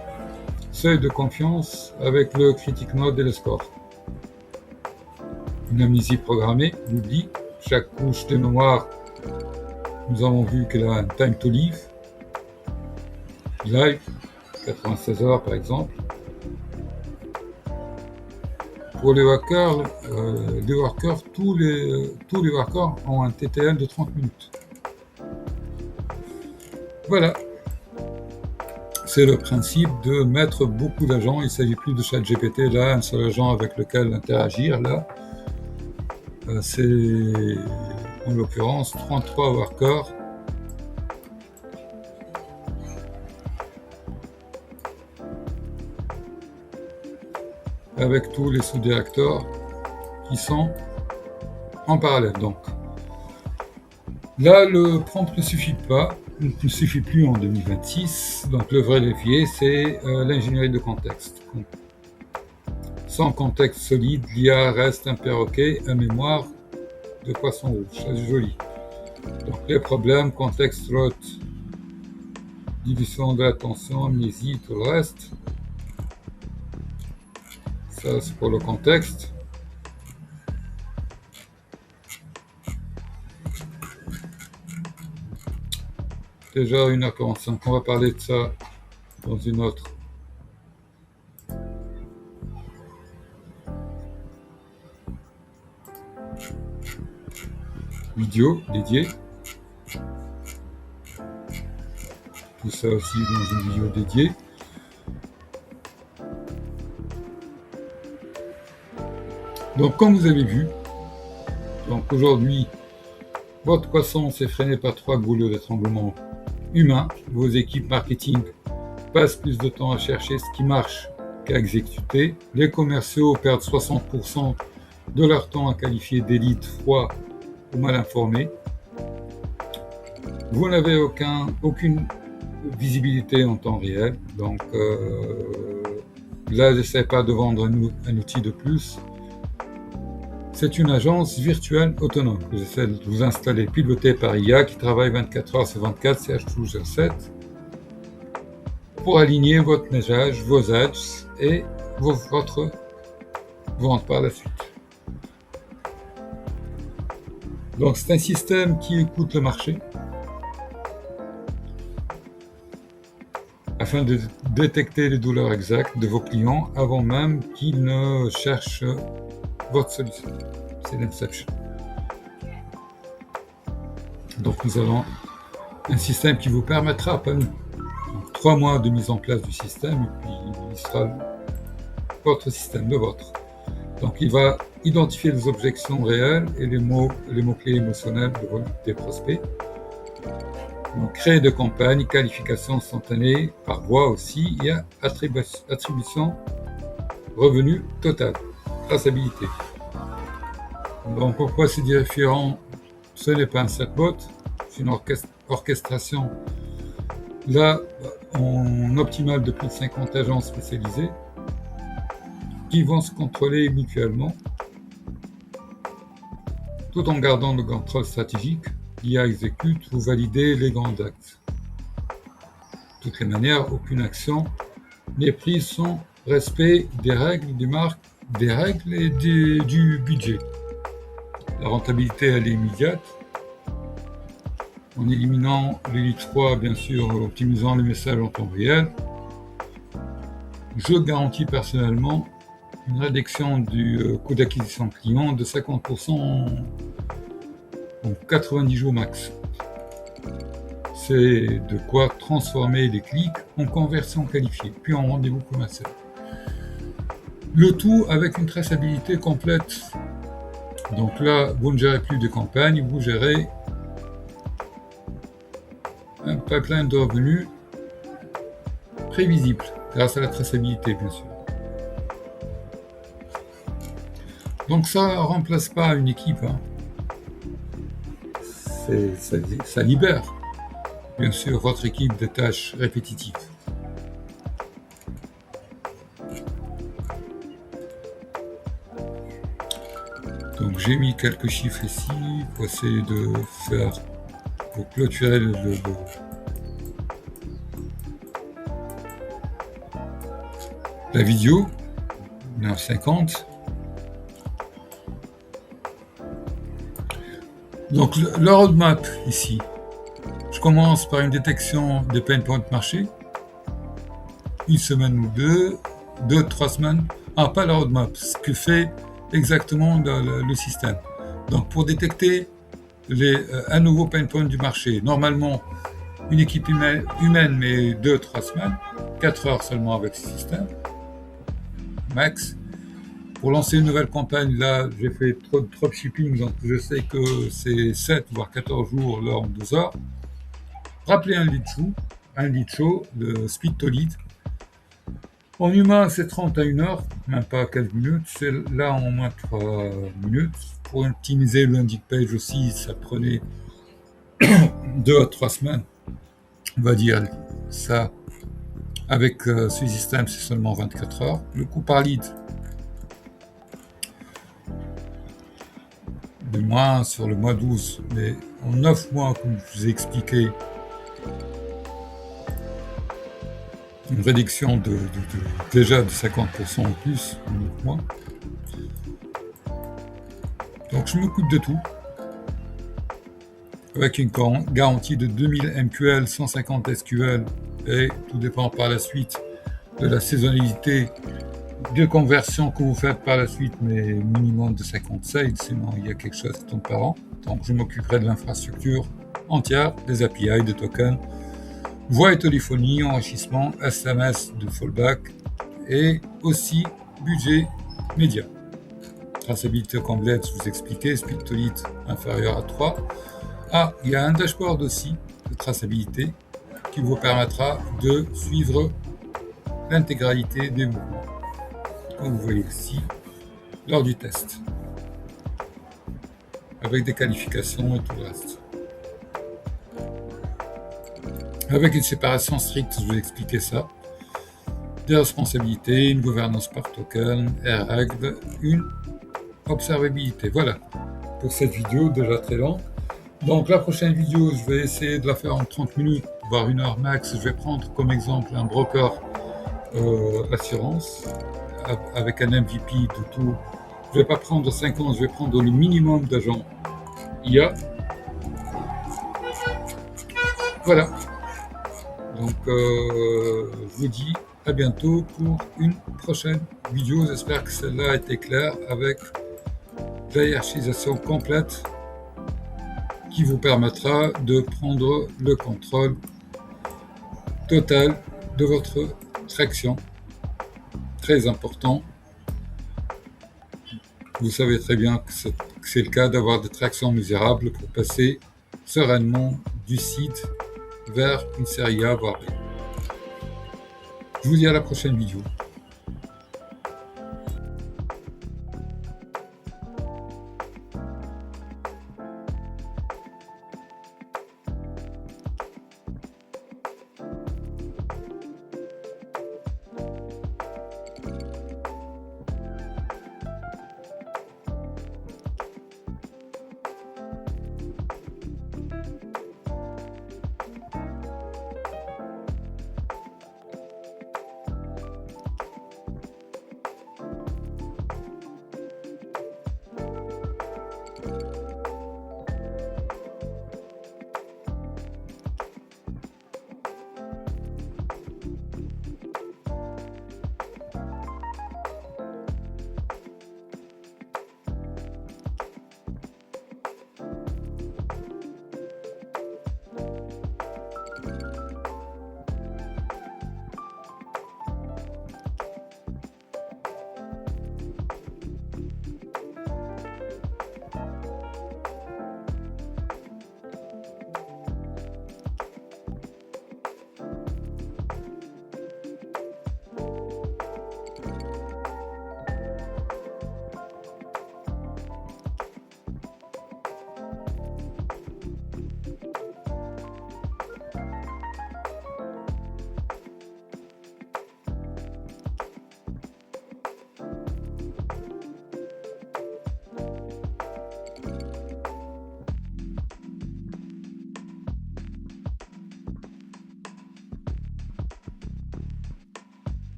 Seuil de confiance avec le critic node et le score. Une amnésie programmée, l'oubli. Chaque couche de mémoire, nous avons vu qu'elle a un time to live. Live, 96 heures par exemple. Pour les workers, tous les workers ont un TTL de 30 minutes. Voilà. C'est le principe de mettre beaucoup d'agents. Il ne s'agit plus de ChatGPT, là, un seul agent avec lequel interagir. Là, c'est en l'occurrence 33 workers. Avec tous les sous-directeurs qui sont en parallèle. Donc, là, le prompt ne suffit plus en 2026. Donc, le vrai levier, c'est l'ingénierie de contexte. Sans contexte solide, l'IA reste un perroquet à mémoire de poisson rouge. C'est joli. Donc, les problèmes, contexte rot, division de l'attention, amnésie, tout le reste. Ça, c'est pour le contexte. Déjà 1h45, on va parler de ça dans une autre vidéo dédiée. Tout ça aussi dans une vidéo dédiée. Donc, comme vous avez vu, donc aujourd'hui, votre croissance est freinée par 3 goulots d'étranglement humains. Vos équipes marketing passent plus de temps à chercher ce qui marche qu'à exécuter. Les commerciaux perdent 60% de leur temps à qualifier d'élites froids ou mal informés. Vous n'avez aucune visibilité en temps réel. Donc là, j'essaie pas de vendre un outil de plus. C'est une agence virtuelle autonome que j'essaie de vous installer, pilotée par IA, qui travaille 24 heures sur 24, CH2G7, pour aligner votre message, vos ads et votre vente par la suite. Donc c'est un système qui écoute le marché afin de détecter les douleurs exactes de vos clients avant même qu'ils ne cherchent votre solution. C'est l'inception. Donc nous avons un système qui vous permettra, pas nous, donc 3 mois de mise en place du système, et puis il sera votre système, le vôtre. Donc il va identifier les objections réelles et les mots-clés émotionnels des prospects. Donc créer de campagnes, qualification instantanée par voix aussi, il y a attribution, revenu total, traçabilité. Donc pourquoi c'est différent? Ce n'est pas un chatbot, c'est une orchestration. Là, on optimale de plus de 50 agences spécialisées qui vont se contrôler mutuellement tout en gardant le contrôle stratégique. L'IA exécute ou valide les grands axes. De toutes les manières, aucune action n'est prise sans respect des règles du marque, des règles et du budget. La rentabilité, elle est immédiate. En éliminant le lead 3, bien sûr, optimisant les messages en temps réel. Je garantis personnellement une réduction du coût d'acquisition client de 50% en 90 jours max. C'est de quoi transformer les clics en conversion qualifiée, puis en rendez-vous commercial. Le tout avec une traçabilité complète. Donc là, vous ne gérez plus de campagne, vous gérez un pipeline de revenus prévisible, grâce à la traçabilité, bien sûr. Donc ça ne remplace pas une équipe, hein. Ça libère, bien sûr, votre équipe de tâches répétitives. Donc j'ai mis quelques chiffres ici pour essayer de pour clôturer la vidéo, 1h50. Donc le roadmap ici, je commence par une détection des pain points de marché, une semaine ou deux, 3 semaines, pas le roadmap, ce que fait exactement le système. Donc pour détecter un nouveau pain point du marché, normalement une équipe humaine met 2-3 semaines, 4 heures seulement avec ce système, max. Pour lancer une nouvelle campagne, là, j'ai fait trop de dropshipping, donc je sais que c'est 7 voire 14 jours, là en 2 heures. Rappelez un lead show, le speed to lead. En humain, c'est 30 à 1 heure, même pas 15 minutes. C'est là en moins de 3 minutes. Pour optimiser le landing page aussi, ça prenait 2 à 3 semaines. On va dire ça. Avec ce système, c'est seulement 24 heures. Le coût par lead, de moins sur le mois 12, mais en 9 mois, comme je vous ai expliqué, une réduction déjà de 50% en plus en 9 mois. Donc je m'occupe de tout, avec une garantie de 2000 MQL, 150 SQL, et tout dépend par la suite de la saisonnalité de conversion que vous faites par la suite, mais minimum de 50 sales, sinon il y a quelque chose qui tombe par an. Donc je m'occuperai de l'infrastructure entière, des API, des tokens, voix et téléphonie, enrichissement, SMS de fallback et aussi budget média. Traçabilité complète, je vous expliquais, speed to lead inférieur à 3. Il y a un dashboard aussi de traçabilité qui vous permettra de suivre l'intégralité des mouvements, comme vous voyez ici, lors du test, avec des qualifications et tout le reste. avec une séparation stricte, je vous ai expliqué ça, des responsabilités, une gouvernance par token, et règles, une observabilité. Voilà pour cette vidéo déjà très longue. Donc la prochaine vidéo, je vais essayer de la faire en 30 minutes, voire 1 heure max. Je vais prendre comme exemple un broker assurance avec un MVP de tout. Je ne vais pas prendre 50, je vais prendre le minimum d'agents IA. Voilà. Donc je vous dis à bientôt pour une prochaine vidéo. J'espère que celle-là a été claire avec la hiérarchisation complète qui vous permettra de prendre le contrôle total de votre traction. Très important. Vous savez très bien que c'est le cas d'avoir des tractions misérables pour passer sereinement du seed vers une série A, voire B. Je vous dis à la prochaine vidéo.